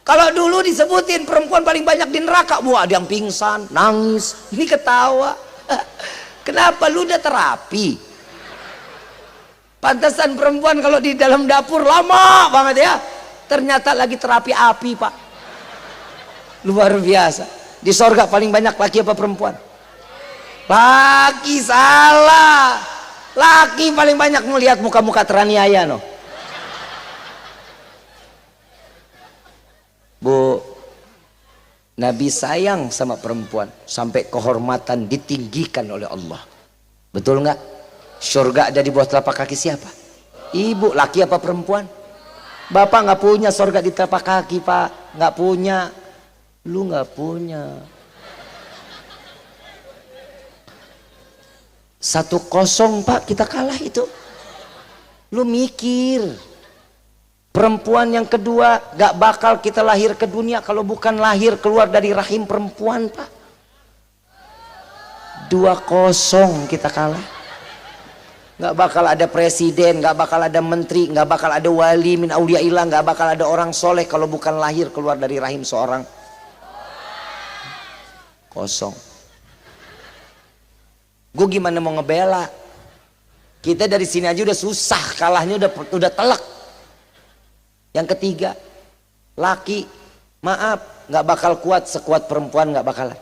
Kalau dulu disebutin perempuan paling banyak di neraka, wah ada yang pingsan, nangis, ini ketawa. Kenapa? Lu udah terapi. Pantesan perempuan kalau di dalam dapur lama banget ya. Ternyata lagi terapi api, Pak. Luar biasa. Di sorga paling banyak laki apa perempuan? Laki, salah. Laki paling banyak melihat muka-muka teraniaya no. Bu, Nabi sayang sama perempuan sampai kehormatan ditinggikan oleh Allah. Betul nggak? Surga ada di bawah telapak kaki siapa? Ibu. Laki apa perempuan? Bapak nggak punya surga di telapak kaki, Pak. Nggak punya. Lu nggak punya. 1-0 Pak, kita kalah itu. Lu mikir, perempuan yang kedua gak bakal kita lahir ke dunia kalau bukan lahir keluar dari rahim perempuan, Pak. 2-0 kita kalah. Gak bakal ada presiden, gak bakal ada menteri, gak bakal ada wali min auliyaillah, gak bakal ada orang soleh kalau bukan lahir keluar dari rahim seorang. 0. Gue gimana mau ngebela? Kita dari sini aja udah susah, kalahnya udah telak. Yang ketiga, laki, maaf, nggak bakal kuat sekuat perempuan, nggak bakalan.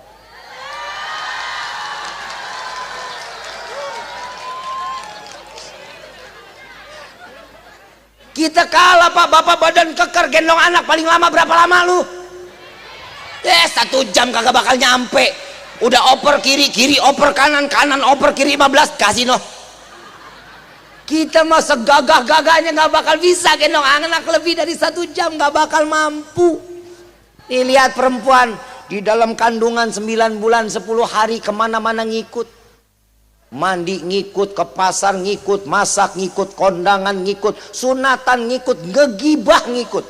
Kita kalah, Pak. Bapak badan keker gendong anak paling lama berapa lama lu? 1 jam kagak bakal nyampe. Udah oper kiri, kiri oper kanan, kanan oper kiri 15, kasih no. Kita mah segagah-gagahnya nggak bakal bisa gendong anak lebih dari 1 jam, nggak bakal mampu. Nih lihat perempuan di dalam kandungan 9 bulan 10 hari kemana-mana ngikut. Mandi ngikut, ke pasar ngikut, masak ngikut, kondangan ngikut, sunatan ngikut, ngegibah ngikut.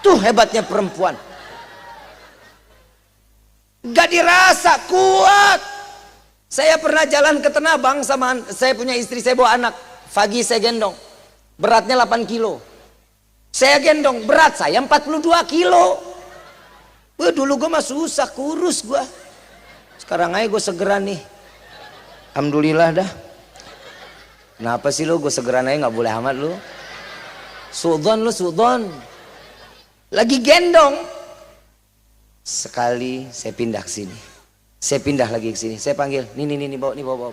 Tuh hebatnya perempuan. Gak dirasa, kuat. Saya pernah jalan ke Tanah Abang sama saya punya istri, saya bawa anak. Pagi saya gendong, beratnya 8 kilo. Saya gendong, berat saya 42 kilo. Wah, dulu gue mah susah, kurus gue. Sekarang aja gue segeran nih. Alhamdulillah dah. Kenapa sih lo gue segeran aja gak boleh amat lo. Sudon lo, sudon. Lagi gendong. Sekali saya pindah ke sini, saya pindah lagi ke sini, saya panggil, nih bawa.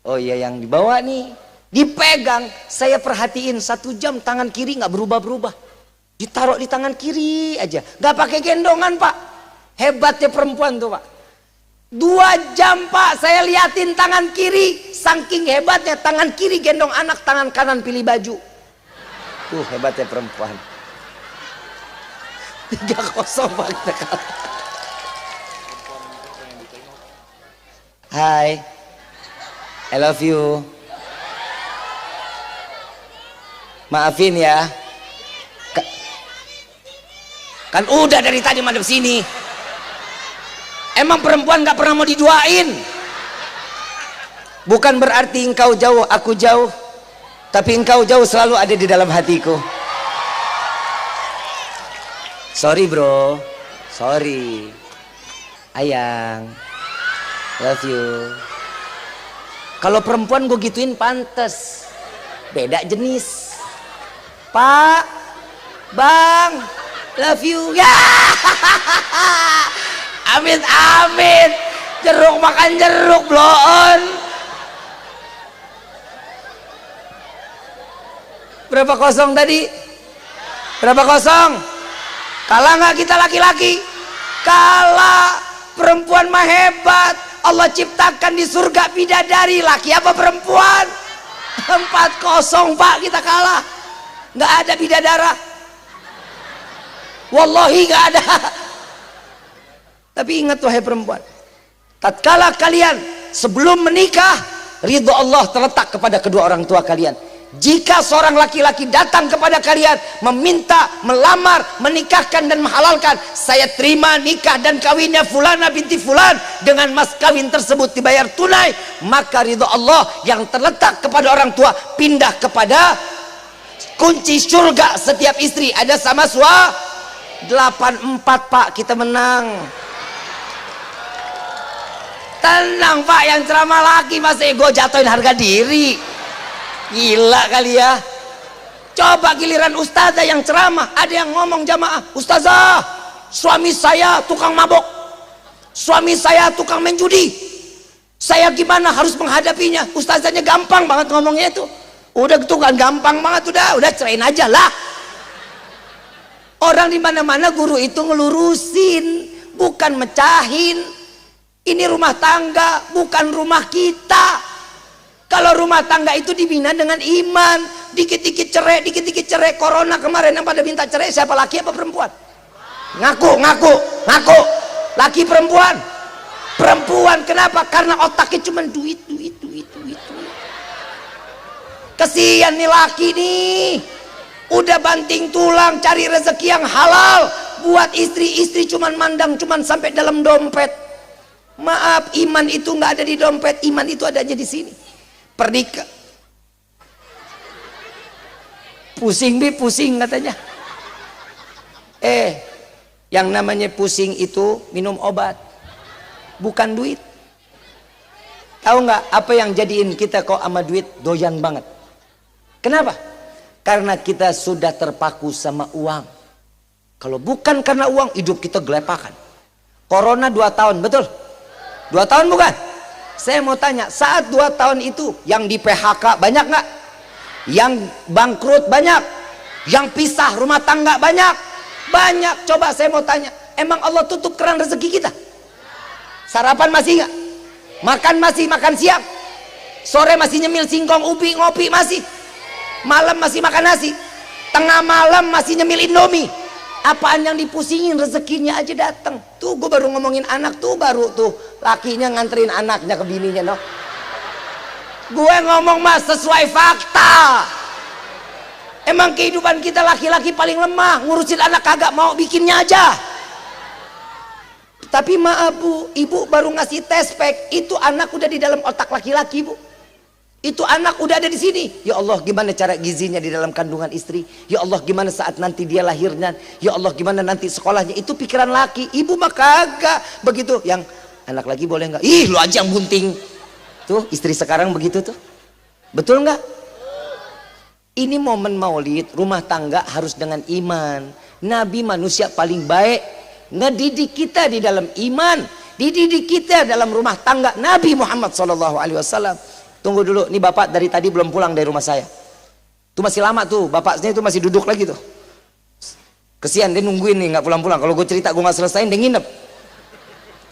Oh iya yang dibawa nih, dipegang, saya perhatiin 1 jam tangan kiri nggak berubah, ditaruh di tangan kiri aja, nggak pakai gendongan, Pak. Hebatnya perempuan tuh, Pak. 2 jam, Pak, saya liatin tangan kiri, saking hebatnya tangan kiri gendong anak, tangan kanan pilih baju. Tuh hebatnya perempuan. 3-0 Pak. Hai, I love you. Maafin ya. Kan udah dari tadi madep sini. Emang perempuan gak pernah mau diduain? Bukan berarti engkau jauh, aku jauh. Tapi engkau jauh selalu ada di dalam hatiku. Sorry bro, sorry. Ayang, love you. Kalau perempuan gue gituin pantes, beda jenis. Pak, Bang, love you. Ya, amin amin. Jeruk makan jeruk, bloon. Berapa 0 tadi? Berapa 0? Kalah nggak kita laki-laki? Kalah. Perempuan mah hebat. Allah ciptakan di surga bidadari. Laki apa perempuan? 4-0 Pak, kita kalah. Nggak ada bidadara. Wallahi nggak ada. Tapi ingat wahai perempuan, tatkala kalian sebelum menikah, ridho Allah terletak kepada kedua orang tua kalian. Jika seorang laki-laki datang kepada kalian meminta, melamar, menikahkan dan menghalalkan, saya terima nikah dan kawinnya fulana binti fulan, dengan mas kawin tersebut dibayar tunai, maka ridho Allah yang terletak kepada orang tua pindah kepada Kunci surga setiap istri ada sama 84 Pak, kita menang. Tenang Pak, yang ceramah laki masih ego jatuhin harga diri. Gila kali ya. Coba giliran ustazah yang ceramah, ada yang ngomong jamaah, ustazah, suami saya tukang mabok, suami saya tukang main judi, saya gimana harus menghadapinya? Ustazahnya gampang banget ngomongnya itu. Udah gitu kan gampang banget, udah cerain aja lah. Orang di mana-mana guru itu ngelurusin, bukan mecahin. Ini rumah tangga, bukan rumah kita. Kalau rumah tangga itu dibina dengan iman, dikit-dikit cerai. Corona kemarin yang pada minta cerai siapa, laki apa perempuan? Ngaku. Laki perempuan? Perempuan. Kenapa? Karena otaknya cuma duit. Kesian nih laki nih, udah banting tulang cari rezeki yang halal buat istri cuman mandang cuman sampai dalam dompet. Maaf, iman itu nggak ada di dompet, iman itu adanya di sini. Pernikah pusing katanya. Yang namanya pusing itu minum obat, bukan duit. Tahu nggak apa yang jadiin kita kok sama duit doyan banget? Kenapa? Karena kita sudah terpaku sama uang. Kalau bukan karena uang, hidup kita gelepakan. Corona 2 tahun, betul? 2 tahun bukan? Saya mau tanya, saat 2 tahun itu yang di PHK banyak nggak? Yang bangkrut banyak? Yang pisah rumah tangga banyak? Banyak. Coba saya mau tanya, emang Allah tutup keran rezeki kita? Sarapan masih nggak? Makan masih, makan siang? Sore masih nyemil singkong, ubi, ngopi masih? Malam masih makan nasi, tengah malam masih nyemil indomie. Apaan yang dipusingin, rezekinya aja datang. Tuh gue baru ngomongin anak tuh, baru tuh lakinya nganterin anaknya ke bininya, no. Gue ngomong mas sesuai fakta. Emang kehidupan kita laki-laki paling lemah, ngurusin anak kagak mau, bikinnya aja. Tapi maaf bu, ibu baru ngasih tes pack, itu anak udah di dalam otak laki-laki bu. Itu anak udah ada di sini. Ya Allah, gimana cara gizinya di dalam kandungan istri? Ya Allah, gimana saat nanti dia lahirnya? Ya Allah, gimana nanti sekolahnya? Itu pikiran laki. Ibu mah kagak begitu. Yang anak lagi boleh nggak? Ih, lu aja yang bunting. Tuh istri sekarang begitu tuh. Betul nggak? Ini momen maulid, rumah tangga harus dengan iman. Nabi manusia paling baik, ngedidik kita di dalam iman, dididik kita dalam rumah tangga. Nabi Muhammad SAW. Tunggu dulu, nih bapak dari tadi belum pulang dari rumah saya. Tuh masih lama tuh, bapaknya itu masih duduk lagi tuh. Kesian dia nungguin nih nggak pulang-pulang. Kalau gue cerita gue nggak selesaiin, dia nginep.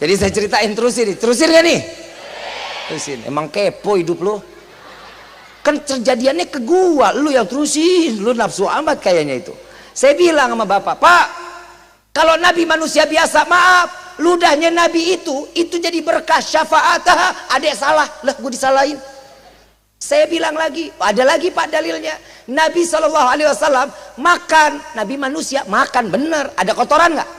Jadi saya ceritain terusin gak nih? Terusin. Emang kepo hidup lo. Kan terjadiannya ke gua, lu yang terusin, lu nafsu amat kayaknya itu. Saya bilang sama bapak, Pak, kalau Nabi manusia biasa, maaf, ludahnya Nabi itu jadi berkah syafaat. Adek salah, lah gue disalahin. Saya bilang lagi, ada lagi Pak dalilnya. Nabi SAW makan, Nabi manusia makan bener. Ada kotoran nggak?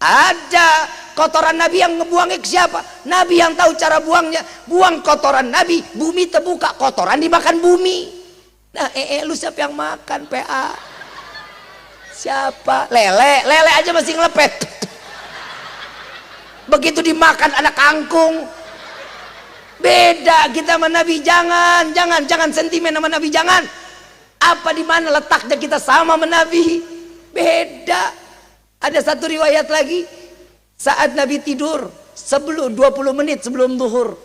Ada. Kotoran Nabi yang ngebuangnya ke siapa? Nabi yang tahu cara buangnya. Buang kotoran Nabi, bumi terbuka, kotoran dimakan bumi. Nah, lu siapa yang makan? PA. Siapa? Lele aja masih ngelepet. Begitu dimakan anak kangkung. Beda kita sama Nabi. Jangan sentimen sama Nabi, jangan. Apa di mana letaknya kita sama Nabi? Beda. Ada satu riwayat lagi, saat Nabi tidur sebelum 20 menit sebelum zuhur.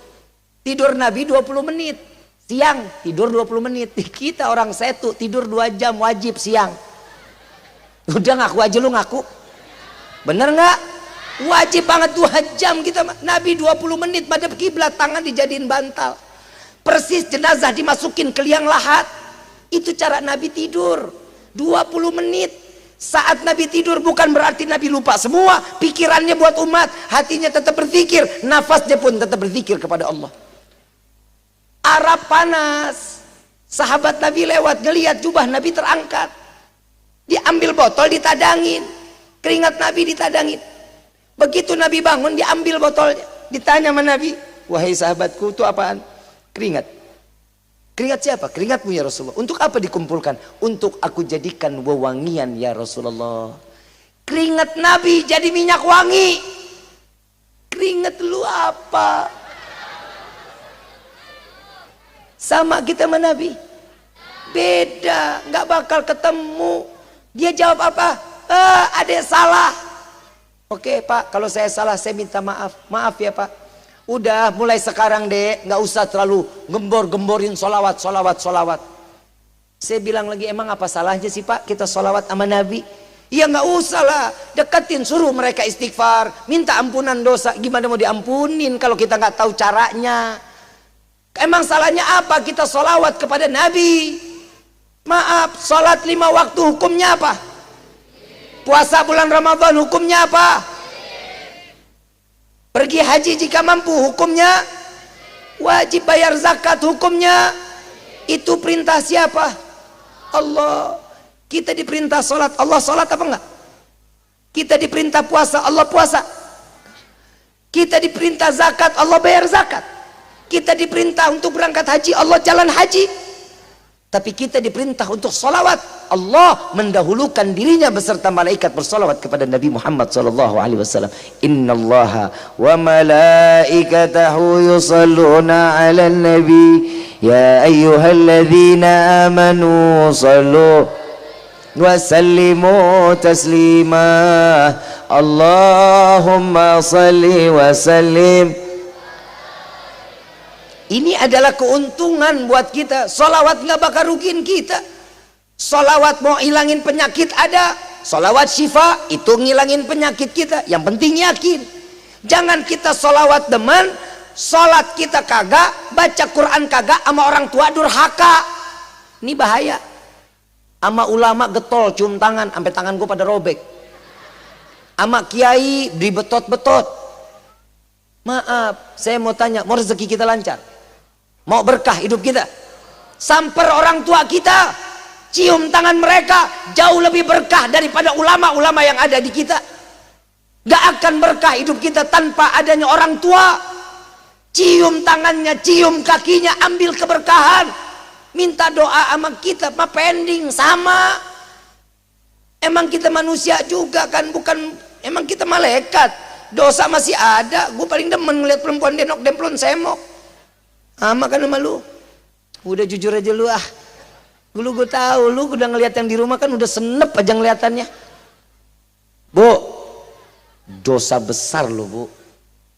Tidur Nabi 20 menit. Siang tidur 20 menit. Kita orang setu tidur 2 jam wajib siang. Udah ngaku aja lu ngaku. Bener nggak? Wajib banget 2 jam kita. Nabi 20 menit madhep kiblat, tangan dijadiin bantal. Persis jenazah dimasukin ke liang lahat. Itu cara Nabi tidur 20 menit. Saat Nabi tidur bukan berarti Nabi lupa semua. Pikirannya buat umat, hatinya tetap berpikir, nafasnya pun tetap berzikir kepada Allah. Arab panas, sahabat Nabi lewat ngelihat jubah Nabi terangkat, diambil botol ditadangin, keringat Nabi ditadangin. Begitu Nabi bangun diambil botolnya, ditanya sama Nabi, wahai sahabatku itu apaan? Keringat. Keringat siapa? Keringatmu ya Rasulullah. Untuk apa dikumpulkan? Untuk aku jadikan wewangian ya Rasulullah. Keringat Nabi jadi minyak wangi. Keringat lu apa? Sama kita sama Nabi? Beda, nggak bakal ketemu. Dia jawab apa? Ada yang salah. Oke Pak, kalau saya salah saya minta maaf. Maaf ya Pak. Udah mulai sekarang deh, nggak usah terlalu gembor-gemborin solawat. Saya bilang lagi, emang apa salahnya sih Pak kita solawat sama Nabi? Iya nggak usah lah, deketin, suruh mereka istighfar, minta ampunan dosa. Gimana mau diampunin kalau kita nggak tahu caranya? Emang salahnya apa kita solawat kepada Nabi? Maaf, sholat 5 waktu hukumnya apa? Puasa bulan Ramadan hukumnya apa? Pergi haji jika mampu hukumnya? Wajib bayar zakat hukumnya? Itu perintah siapa? Allah. Kita diperintah sholat, Allah sholat apa enggak? Kita diperintah puasa, Allah puasa. Kita diperintah zakat, Allah bayar zakat. Kita diperintah untuk berangkat haji, Allah jalan haji. Tapi kita diperintah untuk sholawat, Allah mendahulukan dirinya beserta malaikat bersolawat kepada Nabi Muhammad SAW. Innallaha wa malaikatahu yusalluna ala nabi ya ayyuhalladzina amanu sallu wa sallimu taslima. Allahumma salli wa sallim. Ini adalah keuntungan buat kita. Solawat nggak bakal rugiin kita. Solawat mau hilangin penyakit ada. Solawat syifa itu ngilangin penyakit kita. Yang penting yakin. Jangan kita solawat demen, sholat kita kagak, baca Quran kagak, sama orang tua durhaka. Ini bahaya. Sama ulama getol, cium tangan, sampai tangan gue pada robek. Sama kiai dibetot-betot. Maaf, saya mau tanya, mau rezeki kita lancar? Mau berkah hidup kita? Samper orang tua kita, cium tangan mereka, jauh lebih berkah daripada ulama-ulama yang ada di kita. Gak akan berkah hidup kita tanpa adanya orang tua. Cium tangannya, cium kakinya, ambil keberkahan. Minta doa sama kita, mah pending sama. Emang kita manusia juga kan, bukan, emang kita malaikat. Dosa masih ada. Gue paling demen ngeliat perempuan denok demplon semok. Sama kan sama lu. Udah jujur aja lu ah. Dulu gue tahu lu udah ngeliat yang di rumah kan udah senep aja ngeliatannya. Bu, dosa besar lu bu.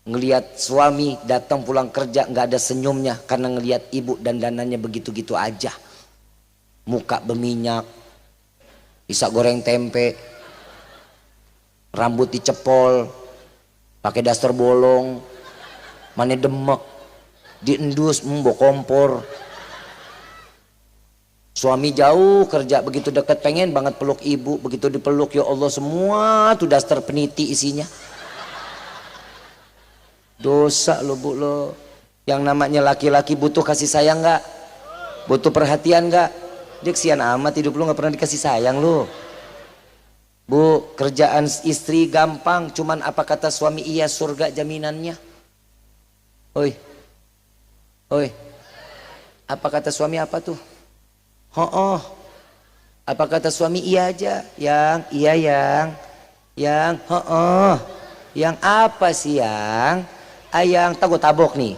Ngeliat suami datang pulang kerja nggak ada senyumnya karena ngeliat ibu dandanannya begitu-gitu aja. Muka berminyak, bisa goreng tempe, rambut dicepol, pakai daster bolong, mana demek, diendus mbok kompor. Suami jauh kerja, begitu dekat pengen banget peluk ibu, begitu dipeluk ya Allah semua tuh daster peniti isinya. Dosa lo bu lo. Yang namanya laki-laki butuh kasih sayang nggak? Butuh perhatian nggak? Dia kesian amat hidup lo nggak pernah dikasih sayang lo. Bu, kerjaan istri gampang, cuman apa kata suami iya surga jaminannya. Oi, oi, apa kata suami apa tuh? Oh, apa kata suami iya aja, yang iya yang yang apa sih yang? Ayang tabok nih.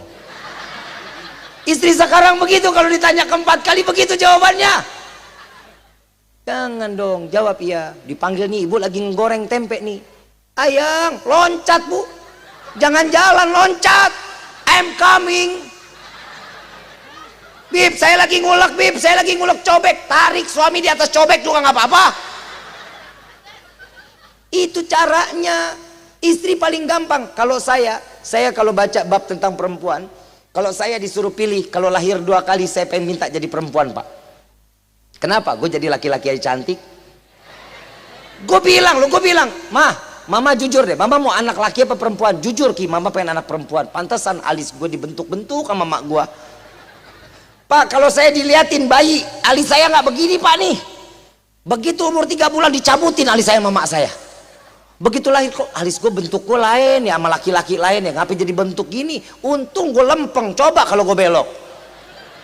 Istri sekarang begitu kalau ditanya keempat kali begitu jawabannya. Jangan dong jawab iya. Dipanggil nih ibu lagi ngoreng tempe nih. Ayang loncat bu. Jangan jalan loncat. I'm coming. Bib saya lagi ngulek bib. Saya lagi ngulek cobek. Tarik suami di atas cobek juga nggak apa-apa. Itu caranya. Istri paling gampang. Kalau saya kalau baca bab tentang perempuan, kalau saya disuruh pilih, kalau lahir 2 kali saya pengen minta jadi perempuan pak. Kenapa? Gue jadi laki-laki aja cantik. Gue bilang, mama jujur deh, mama mau anak laki apa perempuan? Jujur Ki, mama pengen anak perempuan. Pantesan alis gue dibentuk-bentuk sama mak gue. Pak, kalau saya diliatin bayi, alis saya nggak begini pak nih. Begitu umur 3 bulan dicabutin alis saya sama mak saya. Begitu lahir kok alis gue bentuk gue lain ya sama laki-laki lain ya, ngapain jadi bentuk gini? Untung gue lempeng, coba kalau gue belok.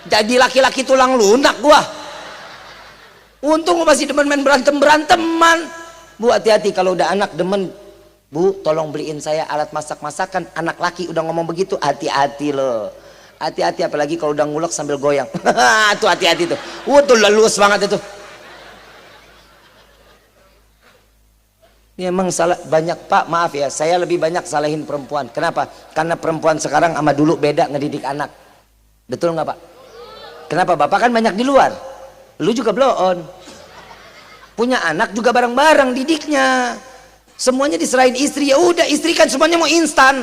Jadi laki-laki tulang lunak gua. Untung gua masih demen main berantem-beranteman. Bu, hati-hati kalau udah anak demen. Bu, tolong beliin saya alat masak-masakan. Anak laki udah ngomong begitu, hati-hati loh. Hati-hati, apalagi kalau udah ngulek sambil goyang. Tuh hati-hati tuh. Tuh lulus banget itu. Ini emang salah banyak, Pak, maaf ya, saya lebih banyak salahin perempuan. Kenapa? Karena perempuan sekarang sama dulu beda ngedidik anak. Betul nggak, Pak? Kenapa? Bapak kan banyak di luar, lu juga blow on, punya anak juga bareng-bareng didiknya, semuanya diserahin istri. Ya udah, istri kan semuanya mau instan,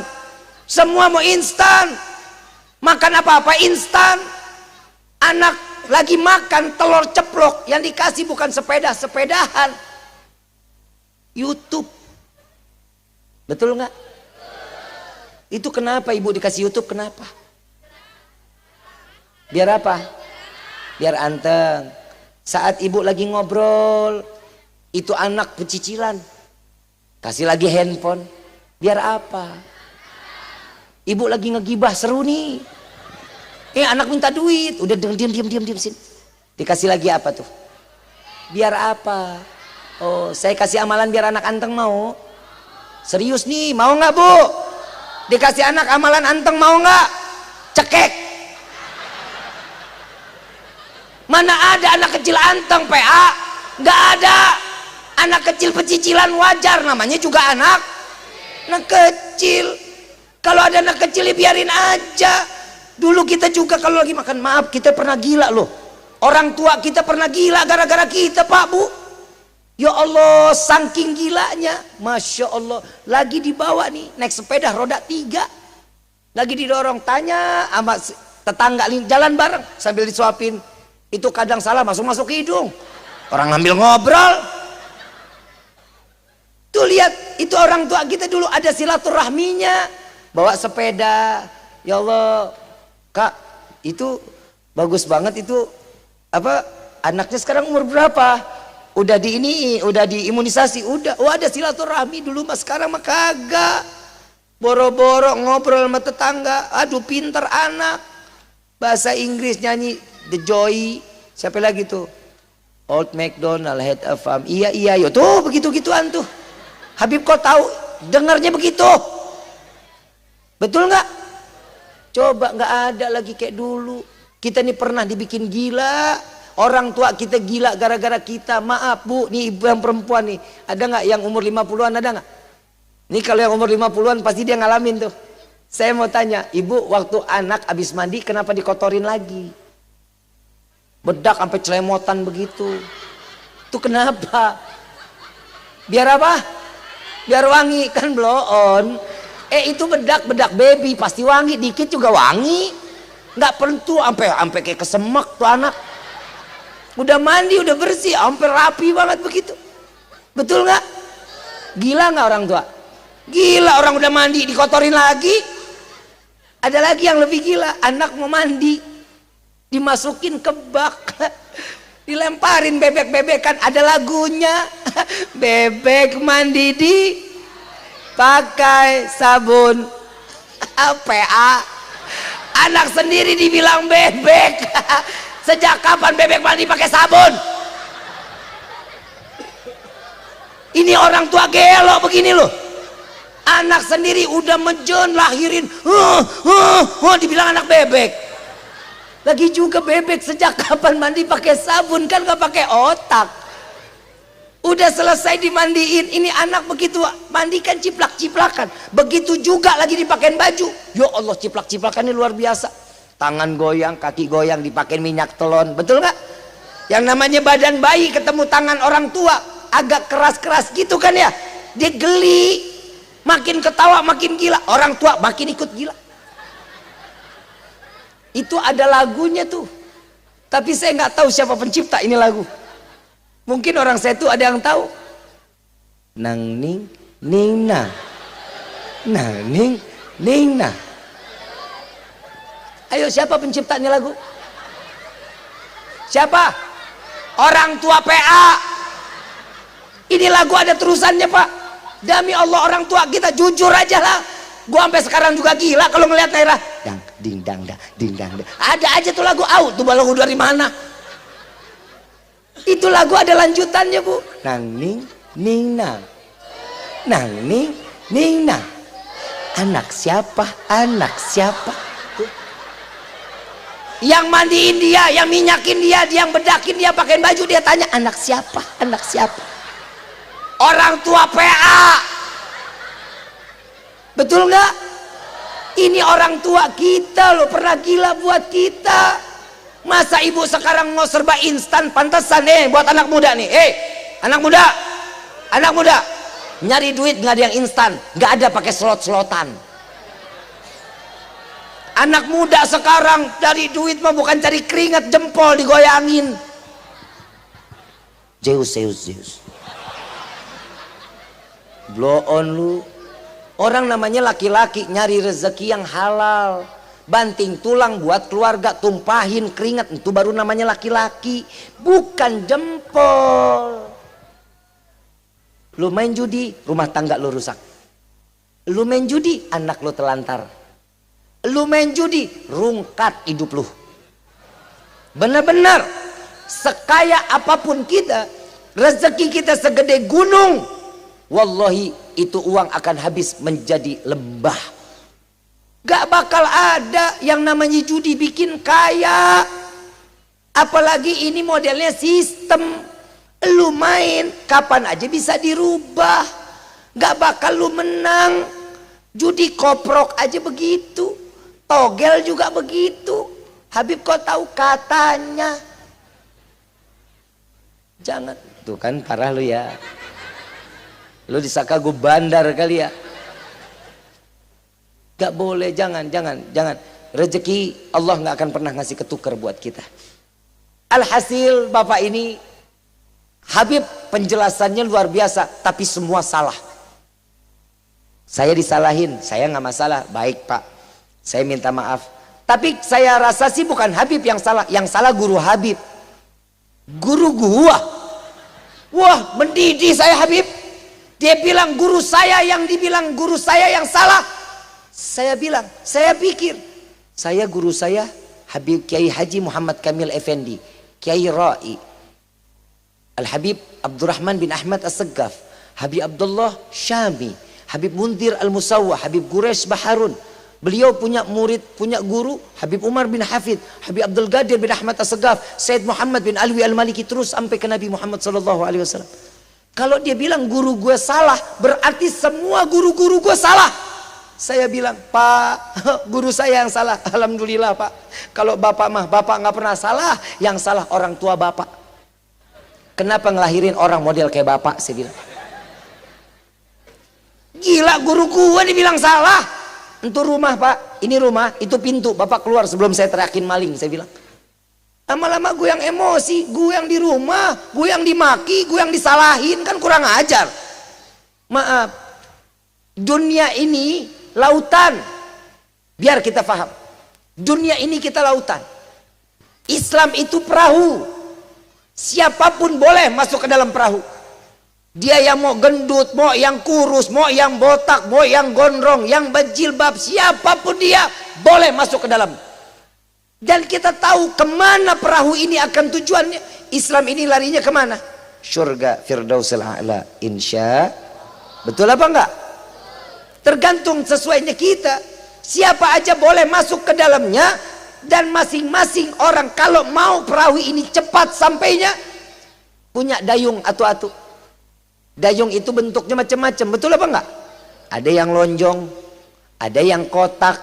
semua mau instan, makan apa-apa instan. Anak lagi makan telur ceplok, yang dikasih bukan sepedahan, YouTube. Betul nggak? Itu kenapa ibu dikasih YouTube? Kenapa? Biar apa? Biar anteng. Saat ibu lagi ngobrol, itu anak pecicilan, kasih lagi handphone. Biar apa? Ibu lagi ngegibah seru nih, anak minta duit, udah diam sini, dikasih lagi apa tuh? Biar apa? Oh, saya kasih amalan biar anak anteng mau. Serius nih, mau nggak Bu? Dikasih anak amalan anteng mau nggak? Cekek. Mana ada anak kecil anteng PA? Nggak ada. Anak kecil pecicilan wajar, namanya juga anak kecil. Kalau ada anak kecil ya biarin aja. Dulu kita juga kalau lagi makan, maaf, kita pernah gila loh. Orang tua kita pernah gila gara-gara kita, Pak, Bu. Ya Allah, saking gilanya, Masya Allah. Lagi dibawa nih, naik sepeda roda 3, lagi didorong, tanya sama tetangga jalan bareng sambil disuapin. Itu kadang salah masuk ke hidung, orang ngambil ngobrol. Tuh lihat, itu orang tua kita dulu ada silaturahminya, bawa sepeda. Ya Allah, Kak, itu bagus banget itu. Apa, anaknya sekarang umur berapa? Udah udah diimunisasi, udah. Oh, ada silaturahmi dulu, mas sekarang mah kagak. Boro-boro ngobrol sama tetangga. Aduh, pinter anak. Bahasa Inggris nyanyi The Joy. Siapa lagi tuh? Old MacDonald had a farm. Iya yo tuh, begitu-gituan tuh. Habib kok tahu dengarnya begitu? Betul nggak? Coba, nggak ada lagi kayak dulu. Kita nih pernah dibikin gila. Orang tua kita gila gara-gara kita. Maaf Bu, nih ibu yang perempuan nih, ada nggak yang umur 50-an, ada nggak? Nih kalau yang umur 50-an pasti dia ngalamin tuh. Saya mau tanya, ibu waktu anak habis mandi kenapa dikotorin lagi? Bedak sampai celemotan begitu. Itu kenapa? Biar apa? Biar wangi, kan blow on. Itu bedak baby pasti wangi, dikit juga wangi. Nggak perlu tuh sampai kayak kesemek tuh anak. Udah mandi, udah bersih, hampir rapi banget begitu. Betul nggak? Gila nggak orang tua? Gila, orang udah mandi dikotorin lagi. Ada lagi yang lebih gila, anak mau mandi dimasukin ke bak, dilemparin bebek-bebekan, ada lagunya. Bebek mandi di pakai sabun PA. Anak sendiri dibilang bebek. Sejak kapan bebek mandi pakai sabun? Ini orang tua gelo begini loh. Anak sendiri udah mejen lahirin, dibilang anak bebek. Lagi juga bebek sejak kapan mandi pakai sabun, kan gak pakai otak. Udah selesai dimandiin, ini anak begitu mandikan ciplak-ciplakan. Begitu juga lagi dipakein baju. Ya Allah, ciplak-ciplakan ini luar biasa. Tangan goyang, kaki goyang, dipakein minyak telon. Betul nggak? Yang namanya badan bayi ketemu tangan orang tua agak keras-keras gitu kan ya, dia geli, makin ketawa makin gila, orang tua makin ikut gila. Itu ada lagunya tuh, tapi saya nggak tahu siapa pencipta ini lagu. Mungkin orang saya tuh ada yang tahu. Nang ning ning na, nang ning ning na. Ayo, siapa penciptanya lagu? Siapa? Orang tua PA. Ini lagu ada terusannya, Pak. Demi Allah, orang tua kita jujur aja lah. Gua sampai sekarang juga gila kalau ngelihat daerah ding dang dah, ding dang dah. Ada aja tuh lagu. Tuh lagu dari mana? Itu lagu ada lanjutannya, Bu. Nang ning ning nang. Nang ning ning nang. Anak siapa? Anak siapa? Tuh. Yang mandiin dia, yang minyakin dia, yang bedakin dia, pakein baju, dia tanya anak siapa? Anak siapa? Orang tua PA. Betul nggak? Ini orang tua kita loh, pernah gila buat kita. Masa ibu sekarang mau serba instan, pantesan buat anak muda nih. Anak muda, nyari duit nggak ada yang instan, nggak ada pakai slot-slotan. Anak muda sekarang cari duit mah bukan cari keringat, jempol digoyangin. Zeus. Blow on lu. Orang namanya laki-laki nyari rezeki yang halal, banting tulang buat keluarga, tumpahin keringat, itu baru namanya laki-laki, bukan jempol. Lu main judi, rumah tangga lu rusak. Lu main judi, anak lu telantar. Lu main judi, rungkat hidup lu. Benar-benar sekaya apapun kita, rezeki kita segede gunung, wallahi itu uang akan habis menjadi lembah. Gak bakal ada yang namanya judi bikin kaya. Apalagi ini modelnya sistem. Lu main kapan aja bisa dirubah. Gak bakal lu menang. Judi koprok aja begitu, togel juga begitu. Habib kok tahu katanya. Jangan. Tuh kan parah lu ya. Lu disangka gue bandar kali ya. Gak boleh, jangan. Rezeki Allah gak akan pernah ngasih ketukar buat kita. Alhasil bapak ini, Habib penjelasannya luar biasa, tapi semua salah. Saya disalahin, saya gak masalah. Baik Pak, saya minta maaf. Tapi saya rasa sih bukan Habib yang salah guru Habib. Guru gua. Wah, mendidih saya Habib. Dia bilang guru saya yang dibilang guru saya yang salah. Saya bilang, saya pikir, saya guru saya Habib Kiai Haji Muhammad Kamil Effendi, Kiai Ra'i, Al-Habib Abdurrahman bin Ahmad As-Seggaf, Habib Abdullah Syami, Habib Mundir Al-Musawwah, Habib Quraisy Baharun. Beliau punya murid, punya guru Habib Umar bin Hafid, Habib Abdul Qadir bin Ahmad As-Seggaf, Said Muhammad bin Alwi Al-Maliki, terus sampai ke Nabi Muhammad SAW. Kalau dia bilang guru gue salah, berarti semua guru-guru gue salah. Saya bilang, Pak, guru saya yang salah. Alhamdulillah Pak. Kalau bapak mah, bapak nggak pernah salah. Yang salah orang tua bapak. Kenapa ngelahirin orang model kayak bapak? Saya bilang. Gila, guru gue dibilang salah. Itu rumah Pak, ini rumah, itu pintu. Bapak keluar sebelum saya teriakin maling. Saya bilang. Lama-lama gue yang emosi, gue yang di rumah, gue yang dimaki, gue yang disalahin, kan kurang ajar. Maaf, dunia ini lautan. Biar kita paham, dunia ini kita lautan. Islam itu perahu. Siapapun boleh masuk ke dalam perahu. Dia yang mau gendut, mau yang kurus, mau yang botak, mau yang gondrong, yang berjilbab, siapapun dia boleh masuk ke dalam. Dan kita tahu kemana perahu ini akan tujuannya. Islam ini larinya kemana? Surga Firdausil A'la, insya. Betul apa enggak? Tergantung sesuainya kita. Siapa aja boleh masuk ke dalamnya. Dan masing-masing orang kalau mau perahu ini cepat sampainya, punya dayung atu-atu. Dayung itu bentuknya macam-macam. Betul apa enggak? Ada yang lonjong, ada yang kotak,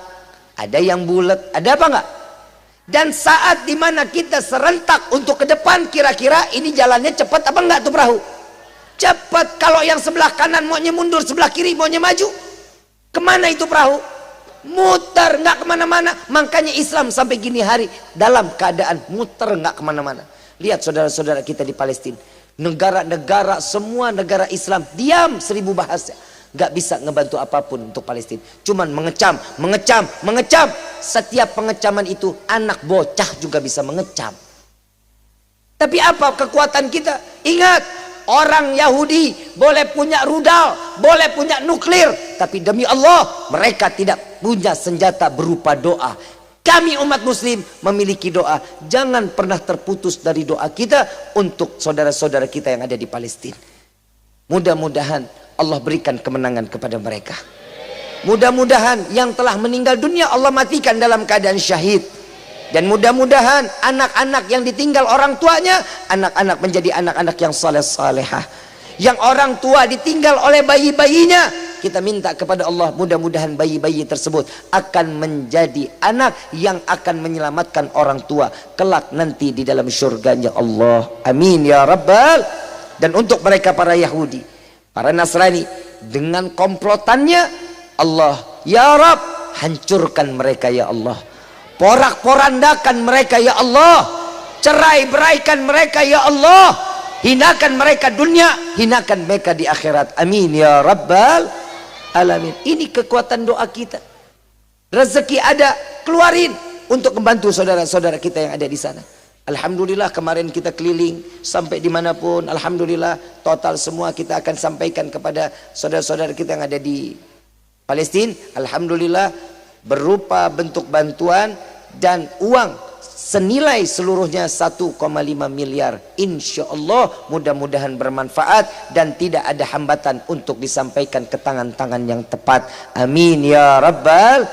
ada yang bulat, ada apa enggak? Dan saat dimana kita serentak untuk ke depan, kira-kira ini jalannya cepat apa enggak tuh perahu? Cepat. Kalau yang sebelah kanan maunya mundur, sebelah kiri maunya maju, kemana itu perahu? Muter, nggak kemana-mana. Makanya Islam sampai gini hari dalam keadaan muter, nggak kemana-mana. Lihat saudara-saudara kita di Palestina, negara-negara, semua negara Islam diam 1000 bahasa, nggak bisa ngebantu apapun untuk Palestina. Cuman mengecam. Setiap pengecaman itu anak bocah juga bisa mengecam. Tapi apa kekuatan kita? Ingat, orang Yahudi boleh punya rudal, boleh punya nuklir, tapi demi Allah mereka tidak punya senjata berupa doa. Kami umat muslim memiliki doa. Jangan pernah terputus dari doa kita untuk saudara-saudara kita yang ada di Palestina. Mudah-mudahan Allah berikan kemenangan kepada mereka. Mudah-mudahan yang telah meninggal dunia Allah matikan dalam keadaan syahid. Dan mudah-mudahan anak-anak yang ditinggal orang tuanya, anak-anak menjadi anak-anak yang saleh-salehah. Yang orang tua ditinggal oleh bayi-bayinya, kita minta kepada Allah mudah-mudahan bayi-bayi tersebut akan menjadi anak yang akan menyelamatkan orang tua kelak nanti di dalam syurganya Allah. Amin ya Rabbal. Dan untuk mereka para Yahudi, para Nasrani, dengan komplotannya, Allah, ya Rabb, hancurkan mereka ya Allah. Porak-porandakan mereka ya Allah. Cerai-beraikan mereka ya Allah. Hinakan mereka dunia, hinakan mereka di akhirat. Amin ya Rabbal alamin. Ini kekuatan doa kita. Rezeki ada, keluarin untuk membantu saudara-saudara kita yang ada di sana. Alhamdulillah kemarin kita keliling sampai dimanapun. Alhamdulillah total semua kita akan sampaikan kepada saudara-saudara kita yang ada di Palestina. Alhamdulillah berupa bentuk bantuan dan uang senilai seluruhnya 1,5 miliar. Insya Allah mudah-mudahan bermanfaat dan tidak ada hambatan untuk disampaikan ke tangan-tangan yang tepat. Amin ya Rabbal.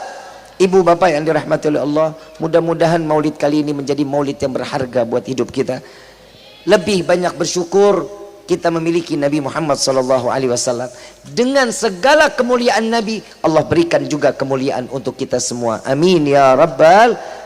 Ibu bapak yang dirahmati oleh Allah, mudah-mudahan maulid kali ini menjadi maulid yang berharga buat hidup kita. Lebih banyak bersyukur kita memiliki Nabi Muhammad SAW. Dengan segala kemuliaan Nabi, Allah berikan juga kemuliaan untuk kita semua. Amin ya Rabbal